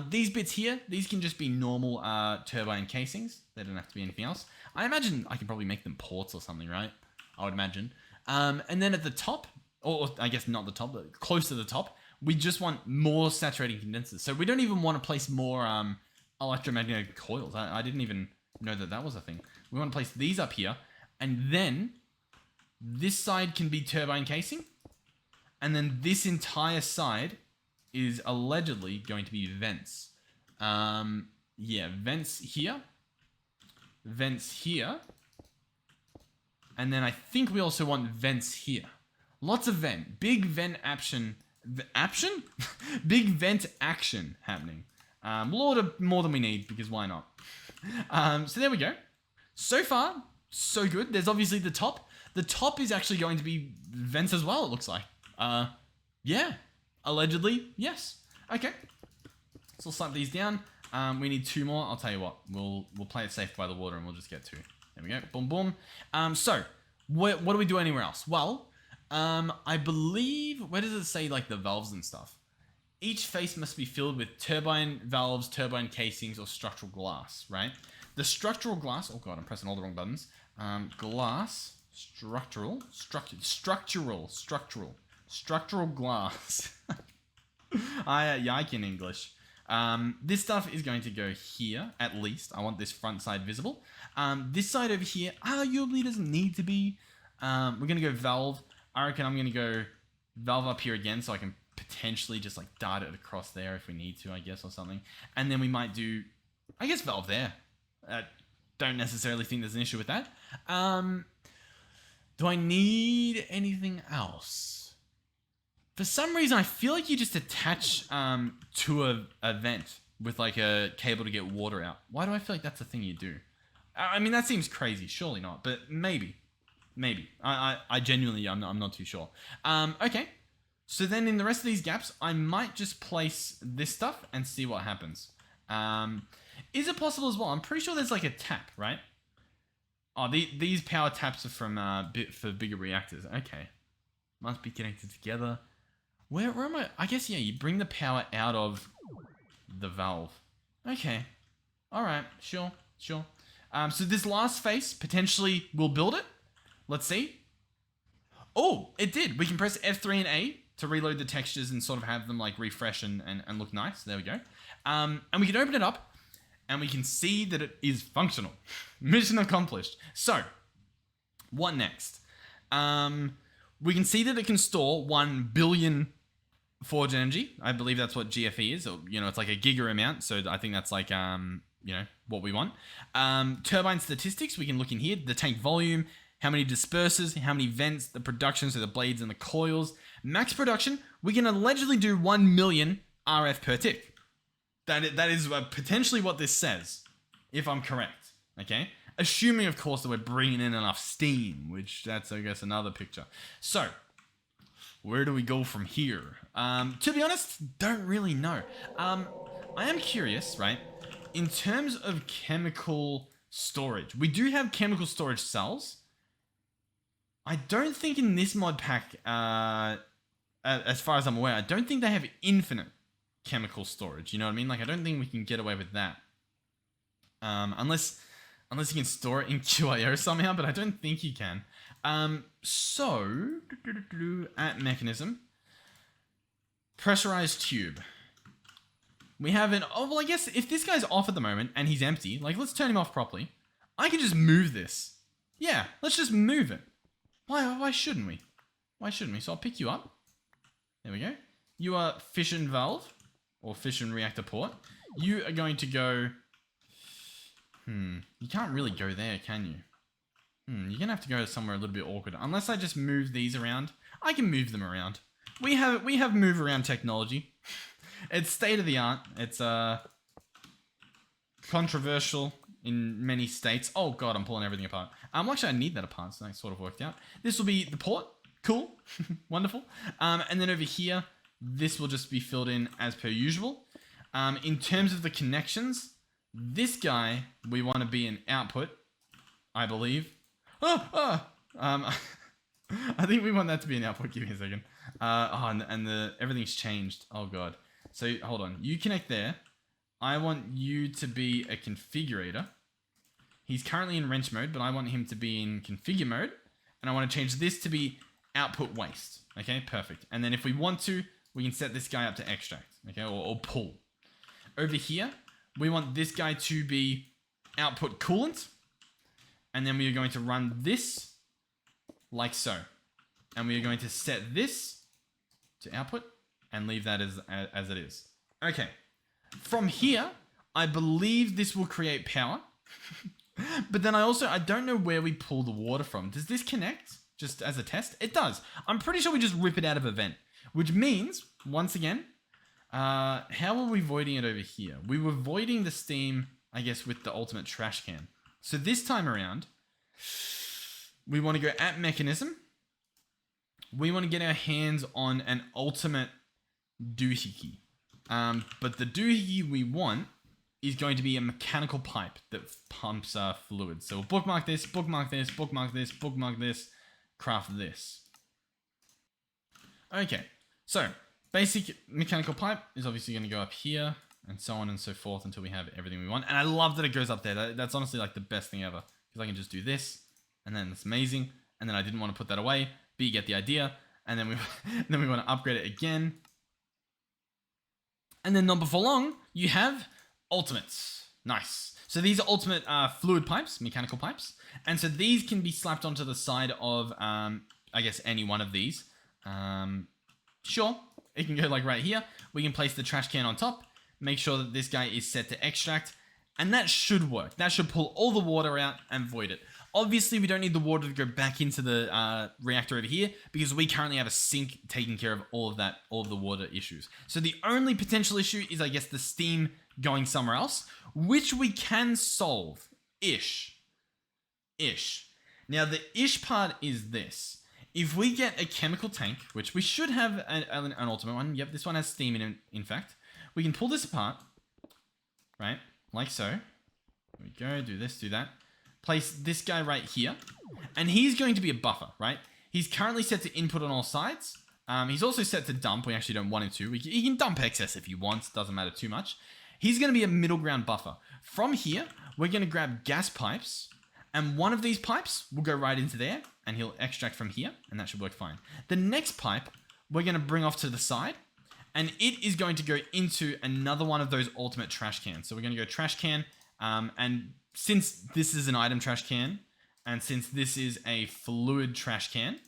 These bits here, these can just be normal turbine casings. They don't have to be anything else. I imagine I can probably make them ports or something, right? I would imagine. And then at the top, or I guess not the top, but close to the top, we just want more saturating condensers. So we don't even want to place more electromagnetic coils. I didn't even know that was a thing. We want to place these up here, and then This side can be turbine casing. And then this entire side is allegedly going to be vents. Yeah, vents here. Vents here. And then I think we also want vents here. Lots of vent. Big vent action. Action? Big vent action happening. We'll order more than we need because why not? So there we go. So far, so good. There's obviously the top. The top is actually going to be vents as well, it looks like. Yeah. Allegedly, yes. Okay. So we'll slap these down. We need 2 more. I'll tell you what. We'll play it safe by the water and we'll just get 2. There we go. Boom, boom. So, what do we do anywhere else? Well, I believe... Where does it say, like, the valves and stuff? Each face must be filled with turbine valves, turbine casings, or structural glass, right? The structural glass... Oh, God, I'm pressing all the wrong buttons. Glass... Structural glass. I can English. This stuff is going to go here, at least. I want this front side visible. This side over here, arguably doesn't need to be. We're going to go valve. I reckon I'm going to go valve up here again so I can potentially just like dart it across there if we need to, I guess, or something. And then we might do, I guess, valve there. Don't necessarily think there's an issue with that. Do I need anything else? For some reason, I feel like you just attach to a vent with like a cable to get water out. Why do I feel like that's the thing you do? I mean, that seems crazy. Surely not, but maybe. I genuinely, I'm not too sure. Okay. So then in the rest of these gaps, I might just place this stuff and see what happens. Is it possible as well? I'm pretty sure there's like a tap, right? Oh, these power taps are from for bigger reactors. Okay. Must be connected together. Where am I? I guess, yeah, you bring the power out of the valve. Okay. All right. Sure. So this last face, potentially we'll build it. Let's see. Oh, it did. We can press F3 and A to reload the textures and sort of have them like refresh and look nice. There we go. And we can open it up and we can see that it is functional. Mission accomplished. So, what next? We can see that it can store 1 billion forge energy. I believe that's what GFE is. Or, it's like a giga amount. So I think that's like, what we want. Turbine statistics, we can look in here. The tank volume, how many dispersers, how many vents, the production, so the blades and the coils. Max production, we can allegedly do 1 million RF per tick. That is potentially what this says, if I'm correct. Okay? Assuming, of course, that we're bringing in enough steam, which that's, I guess, another picture. So, where do we go from here? To be honest, don't really know. I am curious, right? In terms of chemical storage, we do have chemical storage cells. I don't think in this mod pack, as far as I'm aware, I don't think they have infinite chemical storage. You know what I mean? Like, I don't think we can get away with that. Unless you can store it in QIO somehow, but I don't think you can. So, at Mekanism, pressurized tube. We have I guess if this guy's off at the moment and he's empty, like, let's turn him off properly. I can just move this. Yeah, let's just move it. Why shouldn't we? Why shouldn't we? So I'll pick you up. There we go. You are fission valve or fission reactor port. You are going to go... You can't really go there, can you? You're going to have to go somewhere a little bit awkward. Unless I just move these around. I can move them around. We have move around technology. It's state of the art. It's controversial in many states. Oh god, I'm pulling everything apart. Actually, I need that apart, so that sort of worked out. This will be the port. Cool. Wonderful. And then over here, this will just be filled in as per usual. In terms of the connections, this guy, we want to be an output, I believe. I think we want that to be an output. Give me a second. Everything's changed. Oh god. So hold on. You connect there. I want you to be a configurator. He's currently in wrench mode, but I want him to be in configure mode. And I want to change this to be output waste. Okay, perfect. And then if we want to, we can set this guy up to extract. Okay, or pull. Over here, we want this guy to be output coolant. And then we are going to run this like so. And we are going to set this to output and leave that as it is. Okay. From here, I believe this will create power. But then I don't know where we pull the water from. Does this connect just as a test? It does. I'm pretty sure we just rip it out of a vent, which means, once again, how were we voiding it over here? We were voiding the steam, I guess, with the ultimate trash can. So this time around, we want to go at Mekanism. We want to get our hands on an ultimate doohickey. But the doohickey we want is going to be a mechanical pipe that pumps fluid. So we'll bookmark this, bookmark this, bookmark this, bookmark this, craft this. Okay, so basic mechanical pipe is obviously going to go up here and so on and so forth until we have everything we want. And I love that it goes up there. That's honestly like the best thing ever, because I can just do this and then it's amazing. And then I didn't want to put that away, but you get the idea. And then we want to upgrade it again. And then not before long, you have ultimates. Nice. So these are ultimate fluid pipes, mechanical pipes. And so these can be slapped onto the side of, I guess, any one of these. Sure, it can go like right here. We can place the trash can on top. Make sure that this guy is set to extract. And that should work. That should pull all the water out and void it. Obviously, we don't need the water to go back into the reactor over here because we currently have a sink taking care of all of the water issues. So the only potential issue is, I guess, the steam going somewhere else, which we can solve. Ish. Now, the ish part is this. If we get a chemical tank, which we should have an ultimate one. Yep, this one has steam in it, in fact. We can pull this apart, right? Like so. There we go, do this, do that. Place this guy right here. And he's going to be a buffer, right? He's currently set to input on all sides. He's also set to dump. We actually don't want him to. He can dump excess if he wants. Doesn't matter too much. He's going to be a middle ground buffer. From here, we're going to grab gas pipes. And one of these pipes will go right into there. And he'll extract from here. And that should work fine. The next pipe, we're going to bring off to the side. And it is going to go into another one of those ultimate trash cans. So we're going to go trash can. And since this is an item trash can, and since this is a fluid trash can,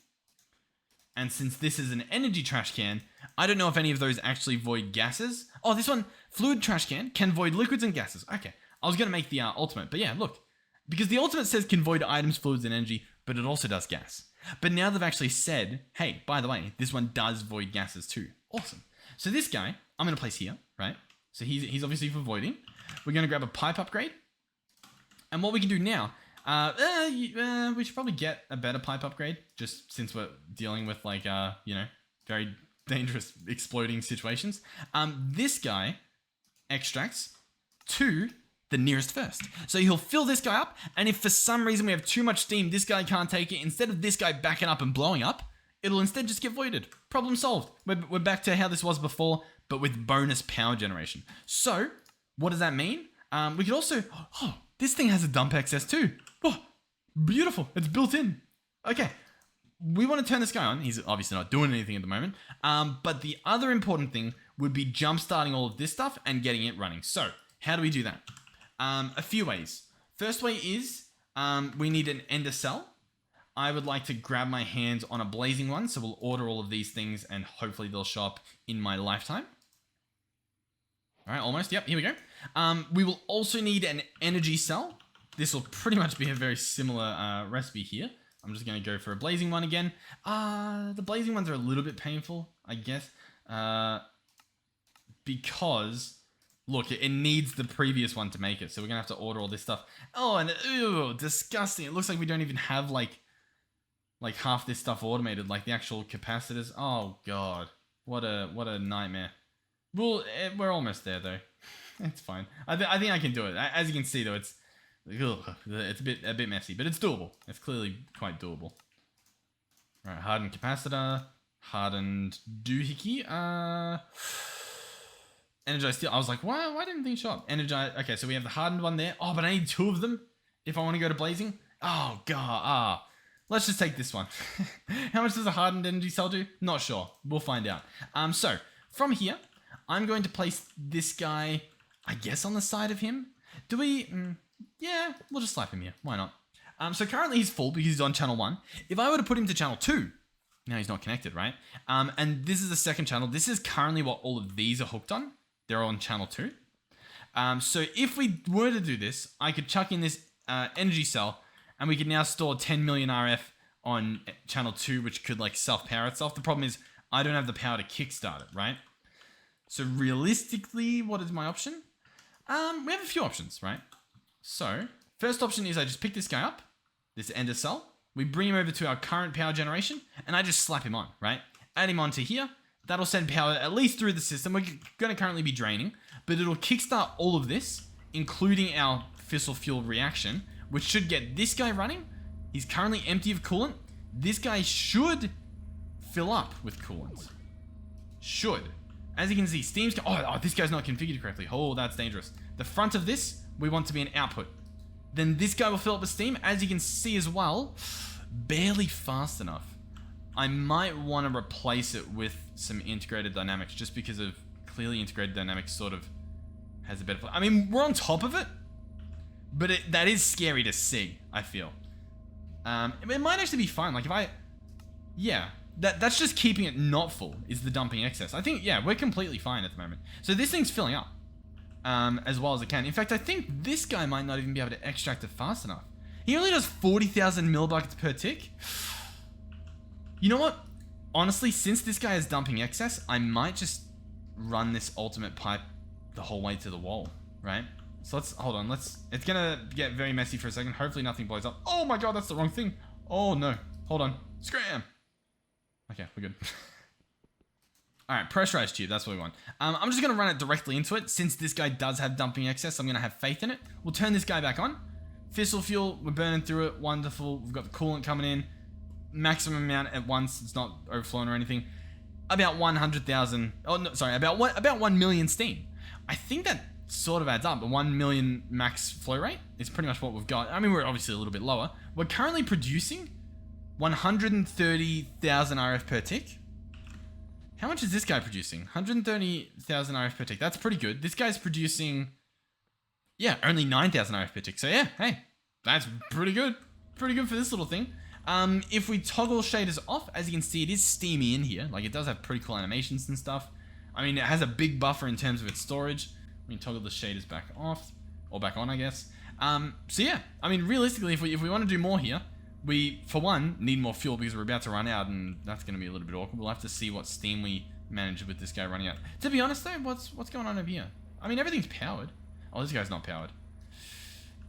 and since this is an energy trash can, I don't know if any of those actually void gases. Oh, this one, fluid trash can void liquids and gases. Okay, I was going to make the ultimate, but yeah, look. Because the ultimate says can void items, fluids, and energy, but it also does gas. But now they've actually said, hey, by the way, this one does void gases too. Awesome. So this guy, I'm going to place here, right? So he's obviously for voiding. We're going to grab a pipe upgrade. And what we can do now, we should probably get a better pipe upgrade, just since we're dealing with like, very dangerous exploding situations. This guy extracts to the nearest first. So he'll fill this guy up, and if for some reason we have too much steam, this guy can't take it, instead of this guy backing up and blowing up, it'll instead just get voided. Problem solved. We're back to how this was before, but with bonus power generation. So, what does that mean? We could also... Oh, this thing has a dump excess too. Oh, beautiful. It's built in. Okay. We want to turn this guy on. He's obviously not doing anything at the moment. But the other important thing would be jump starting all of this stuff and getting it running. So, how do we do that? A few ways. First way is we need an ender cell. I would like to grab my hands on a blazing one. So we'll order all of these things and hopefully they'll show up in my lifetime. All right, almost. Yep, here we go. We will also need an energy cell. This will pretty much be a very similar recipe here. I'm just going to go for a blazing one again. The blazing ones are a little bit painful, I guess. Because, look, it needs the previous one to make it. So we're going to have to order all this stuff. Oh, and ew, disgusting. It looks like we don't even have like half this stuff automated, like the actual capacitors. Oh, God. What a nightmare. Well, we're almost there, though. It's fine. I think I can do it. As you can see, though, it's a bit messy, but it's doable. It's clearly quite doable. All right, hardened capacitor, hardened doohickey, energized steel. I was like, why didn't things show up? Energized. Okay, so we have the hardened one there. Oh, but I need two of them if I want to go to blazing. Oh God. Let's just take this one. How much does a hardened energy cell do? Not sure. We'll find out. So from here, I'm going to place this guy, I guess, on the side of him. Do we? Yeah, we'll just slap him here. Why not? So currently he's full because he's on channel 1. If I were to put him to channel 2, now he's not connected, right? And this is the second channel. This is currently what all of these are hooked on. They're on channel 2. So if we were to do this, I could chuck in this energy cell, and we could now store 10 million RF on channel 2, which could like self-power itself. The problem is I don't have the power to kickstart it, right? So realistically, what is my option? We have a few options, right? So first option is I just pick this guy up, this ender cell. We bring him over to our current power generation, and I just slap him on, right? Add him onto here. That'll send power at least through the system. We're going to currently be draining, but it'll kickstart all of this, including our fissile fuel reaction, which should get this guy running. He's currently empty of coolant. This guy should fill up with coolant. Should. As you can see, steam's... Oh, this guy's not configured correctly. Oh, that's dangerous. The front of this, we want to be an output. Then this guy will fill up with steam. As you can see as well, barely fast enough. I might want to replace it with some integrated dynamics, just because of clearly integrated dynamics sort of has a better... I mean, we're on top of it, but that is scary to see, I feel. It might actually be fine. Like if I... Yeah, that's just keeping it not full, is the dumping excess. I think, yeah, we're completely fine at the moment. So this thing's filling up as well as it can. In fact, I think this guy might not even be able to extract it fast enough. He only does 40,000 millibuckets per tick. You know what? Honestly, since this guy is dumping excess, I might just run this ultimate pipe the whole way to the wall, right? So let's, hold on, it's gonna get very messy for a second. Hopefully nothing blows up. Oh my god, that's the wrong thing. Oh no, hold on, scram. Okay, we're good. All right, pressurized tube, that's what we want. I'm just gonna run it directly into it. Since this guy does have dumping excess, I'm gonna have faith in it. We'll turn this guy back on. Fissile fuel, we're burning through it, wonderful. We've got the coolant coming in. Maximum amount at once, it's not overflowing or anything. About 100,000, oh no, sorry, about 1 million steam. I think that sort of adds up. A 1 million max flow rate is pretty much what we've got. I mean, we're obviously a little bit lower. We're currently producing 130,000 RF per tick. How much is this guy producing? 130,000 RF per tick. That's pretty good. This guy's producing, yeah, only 9,000 RF per tick. So yeah, hey, that's pretty good. Pretty good for this little thing. If we toggle shaders off, as you can see, it is steamy in here. Like, it does have pretty cool animations and stuff. I mean, it has a big buffer in terms of its storage. We can toggle the shaders back off, or back on, I guess. So yeah, I mean, realistically, if we want to do more here, we, for one, need more fuel because we're about to run out, and that's going to be a little bit awkward. We'll have to see what steam we manage with this guy running out. To be honest, though, what's going on over here? I mean, everything's powered. Oh, this guy's not powered.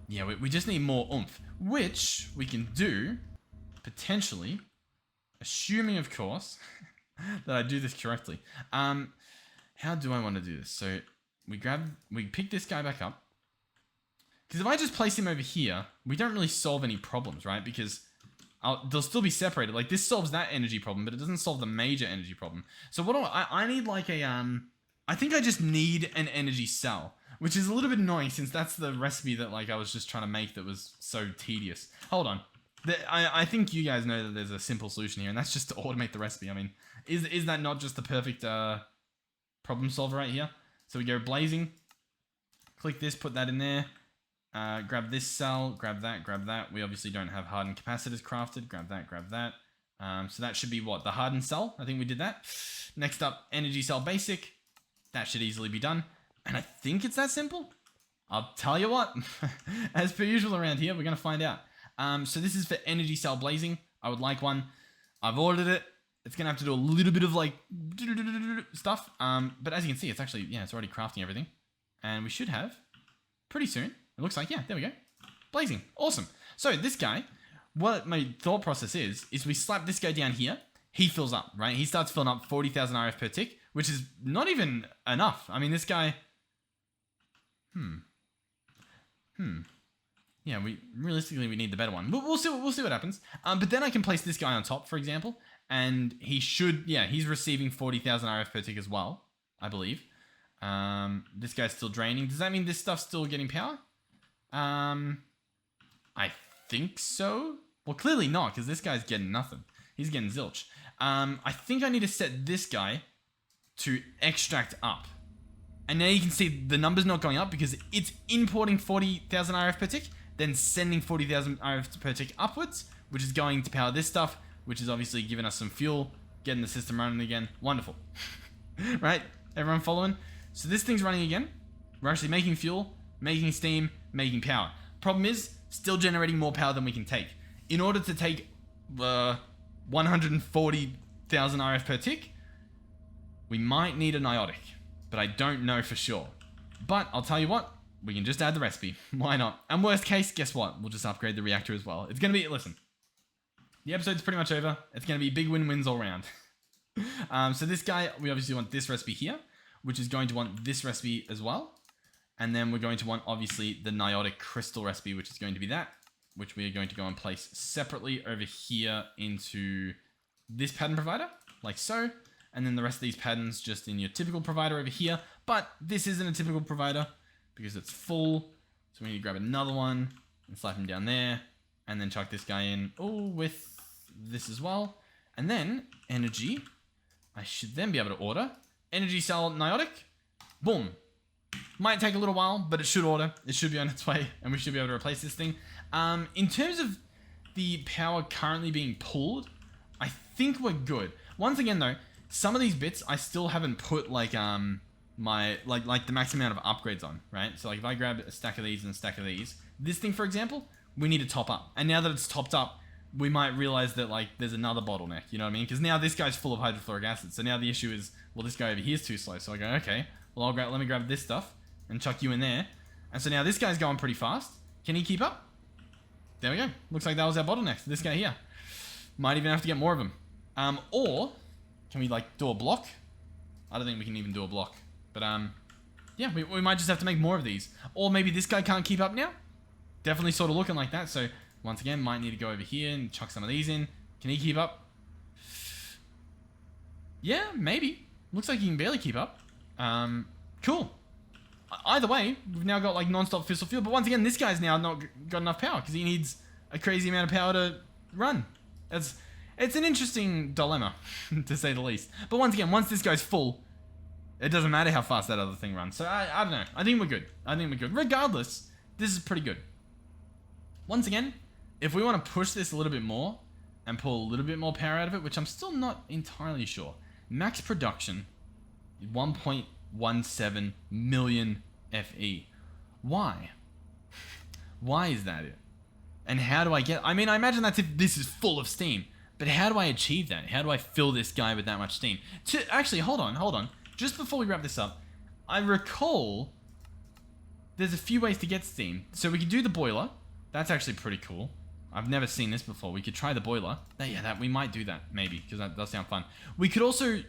Yeah, we just need more oomph, which we can do... potentially, assuming of course that I do this correctly. How do I want to do this? So we pick this guy back up, because if I just place him over here, we don't really solve any problems, right? Because they'll still be separated. Like, this solves that energy problem, but it doesn't solve the major energy problem. So what do I need? Like a I think I just need an energy cell, which is a little bit annoying since that's the recipe that like I was just trying to make that was so tedious. Hold on. I think you guys know that there's a simple solution here, and that's just to automate the recipe. I mean, is that not just the perfect problem solver right here? So we go blazing, click this, put that in there, grab this cell, grab that. We obviously don't have hardened capacitors crafted. Grab that. So that should be what? The hardened cell? I think we did that. Next up, energy cell basic. That should easily be done. And I think it's that simple. I'll tell you what, as per usual around here, we're going to find out. So this is for energy cell blazing. I would like one. I've ordered it. It's going to have to do a little bit of like stuff. But as you can see, it's actually, yeah, it's already crafting everything. And we should have pretty soon. It looks like, yeah, there we go. Blazing. Awesome. So this guy, what my thought process is we slap this guy down here. He fills up, right? He starts filling up 40,000 RF per tick, which is not even enough. I mean, this guy, yeah, realistically we need the better one. But we'll see what happens. But then I can place this guy on top, for example, and he should, yeah, he's receiving 40,000 RF per tick as well, I believe. This guy's still draining. Does that mean this stuff's still getting power? I think so. Well, clearly not, because this guy's getting nothing. He's getting zilch. I think I need to set this guy to extract up. And now you can see the number's not going up because it's importing 40,000 RF per tick. then sending 40,000 RF per tick upwards, which is going to power this stuff, which is obviously giving us some fuel, getting the system running again. Wonderful. Right? Everyone following? So this thing's running again. We're actually making fuel, making steam, making power. Problem is, still generating more power than we can take. In order to take 140,000 RF per tick, we might need a niotic, but I don't know for sure. But I'll tell you what, we can just add the recipe. Why not? And worst case, guess what? We'll just upgrade the reactor as well. It's going to be, listen, the episode's pretty much over. It's going to be big win-wins all around. So this guy, we obviously want this recipe here, which is going to want this recipe as well. And then we're going to want, obviously, the niotic crystal recipe, which is going to be that, which we are going to go and place separately over here into this pattern provider, like so. And then the rest of these patterns just in your typical provider over here. But this isn't a typical provider because it's full. So we need to grab another one and slap him down there. And then chuck this guy in, with this as well. And then energy, I should then be able to order. Energy cell niotic, boom. Might take a little while, but it should order. It should be on its way, and we should be able to replace this thing. In terms of the power currently being pulled, I think we're good. Once again, though, some of these bits I still haven't put like my like the maximum amount of upgrades on, right? So like if I grab a stack of these and a stack of these, this thing for example, we need to top up. And now that it's topped up, we might realize that like there's another bottleneck. You know what I mean? Because now this guy's full of hydrofluoric acid. So now the issue is, well, this guy over here is too slow. So I go, okay, well let me grab this stuff and chuck you in there. And so now this guy's going pretty fast. Can he keep up? There we go. Looks like that was our bottleneck. This guy here. Might even have to get more of them. Or can we like do a block? I don't think we can even do a block. But yeah, we might just have to make more of these. Or maybe this guy can't keep up now. Definitely sort of looking like that. So once again, might need to go over here and chuck some of these in. Can he keep up? Yeah, maybe. Looks like he can barely keep up. Cool. Either way, we've now got like non-stop fissile fuel. But once again, this guy's now not got enough power because he needs a crazy amount of power to run. It's an interesting dilemma, to say the least. But once again, once this guy's full, it doesn't matter how fast that other thing runs. So I don't know. I think we're good. Regardless, this is pretty good. Once again, if we want to push this a little bit more and pull a little bit more power out of it, which I'm still not entirely sure. Max production, 1.17 million FE. Why? Why is that it? And how do I get... I mean, I imagine that's if this is full of steam. But how do I achieve that? How do I fill this guy with that much steam? Actually, hold on. Just before we wrap this up, I recall there's a few ways to get steam. So we could do the boiler. That's actually pretty cool. I've never seen this before. We could try the boiler. Yeah, we might do that, maybe, because that does sound fun. We could also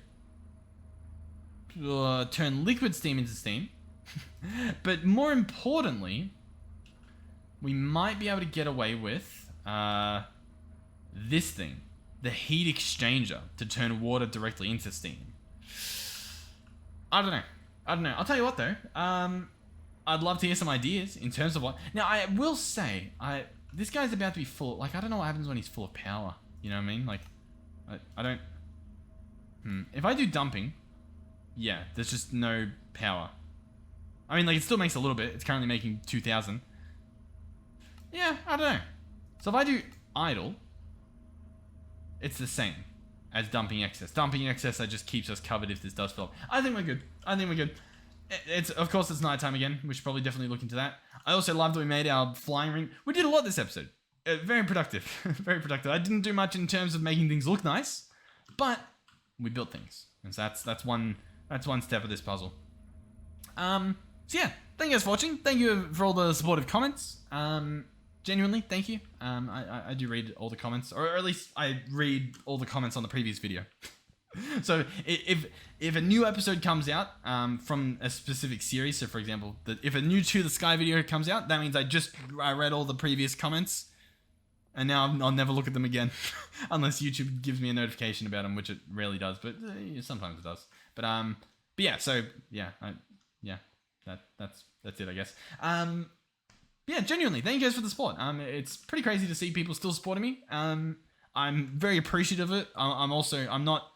turn liquid steam into steam. But more importantly, we might be able to get away with this thing. The heat exchanger to turn water directly into steam. I don't know. I'll tell you what, though. I'd love to hear some ideas in terms of what... Now, I will say, this guy's about to be full... Like, I don't know what happens when he's full of power. You know what I mean? Like, I don't... If I do dumping, yeah, there's just no power. I mean, like, it still makes a little bit. It's currently making 2,000. Yeah, I don't know. So if I do idle, it's the same as dumping excess. Dumping excess, that just keeps us covered if this does fill up. I think we're good. Of course, it's nighttime again. We should probably definitely look into that. I also love that we made our flying ring. We did a lot this episode. Very productive. Very productive. I didn't do much in terms of making things look nice, but we built things. And so that's one step of this puzzle. So yeah, thank you guys for watching. Thank you for all the supportive comments. Genuinely, thank you. I do read all the comments, or at least I read all the comments on the previous video. So if a new episode comes out from a specific series, so for example, if a new To the Sky video comes out, that means I read all the previous comments, and now I'll never look at them again, unless YouTube gives me a notification about them, which it rarely does, but sometimes it does. But yeah, so yeah, that's it, I guess. Yeah, genuinely, thank you guys for the support. It's pretty crazy to see people still supporting me. I'm very appreciative of it. I'm not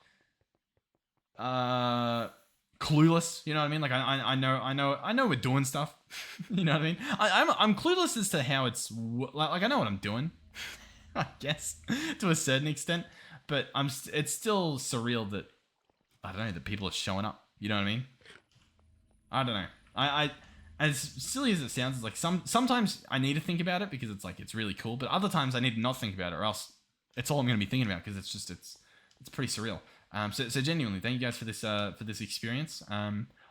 clueless. You know what I mean? Like I know we're doing stuff. You know what I mean? I'm clueless as to how it's like I know what I'm doing. I guess to a certain extent, but it's still surreal that I don't know that people are showing up. You know what I mean? I don't know. I as silly as it sounds, it's like sometimes I need to think about it because it's like it's really cool, but other times I need to not think about it or else it's all I'm going to be thinking about because it's pretty surreal. So genuinely, thank you guys for this experience.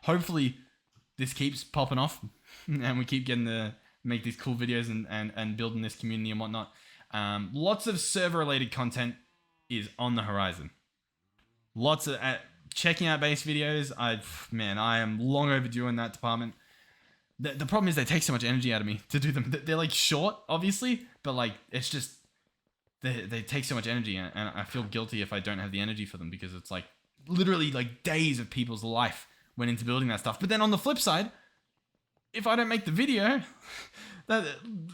Hopefully this keeps popping off and we keep getting to make these cool videos and building this community and whatnot. Lots of server related content is on the horizon. Lots of checking out base videos. I am long overdue in that department. The problem is they take so much energy out of me to do them. They're like short, obviously, but like it's just they take so much energy, and I feel guilty if I don't have the energy for them because it's like literally like days of people's life went into building that stuff. But then on the flip side, if I don't make the video, that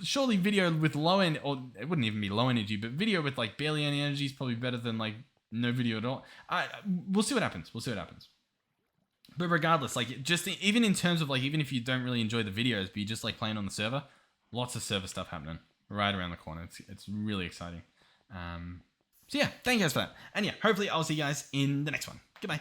surely video with low end, or it wouldn't even be low energy, but video with like barely any energy is probably better than like no video at all. We'll see what happens. But regardless, like just even in terms of like, even if you don't really enjoy the videos, but you just like playing on the server, lots of server stuff happening right around the corner. It's really exciting. So yeah, thank you guys for that. And yeah, hopefully I'll see you guys in the next one. Goodbye.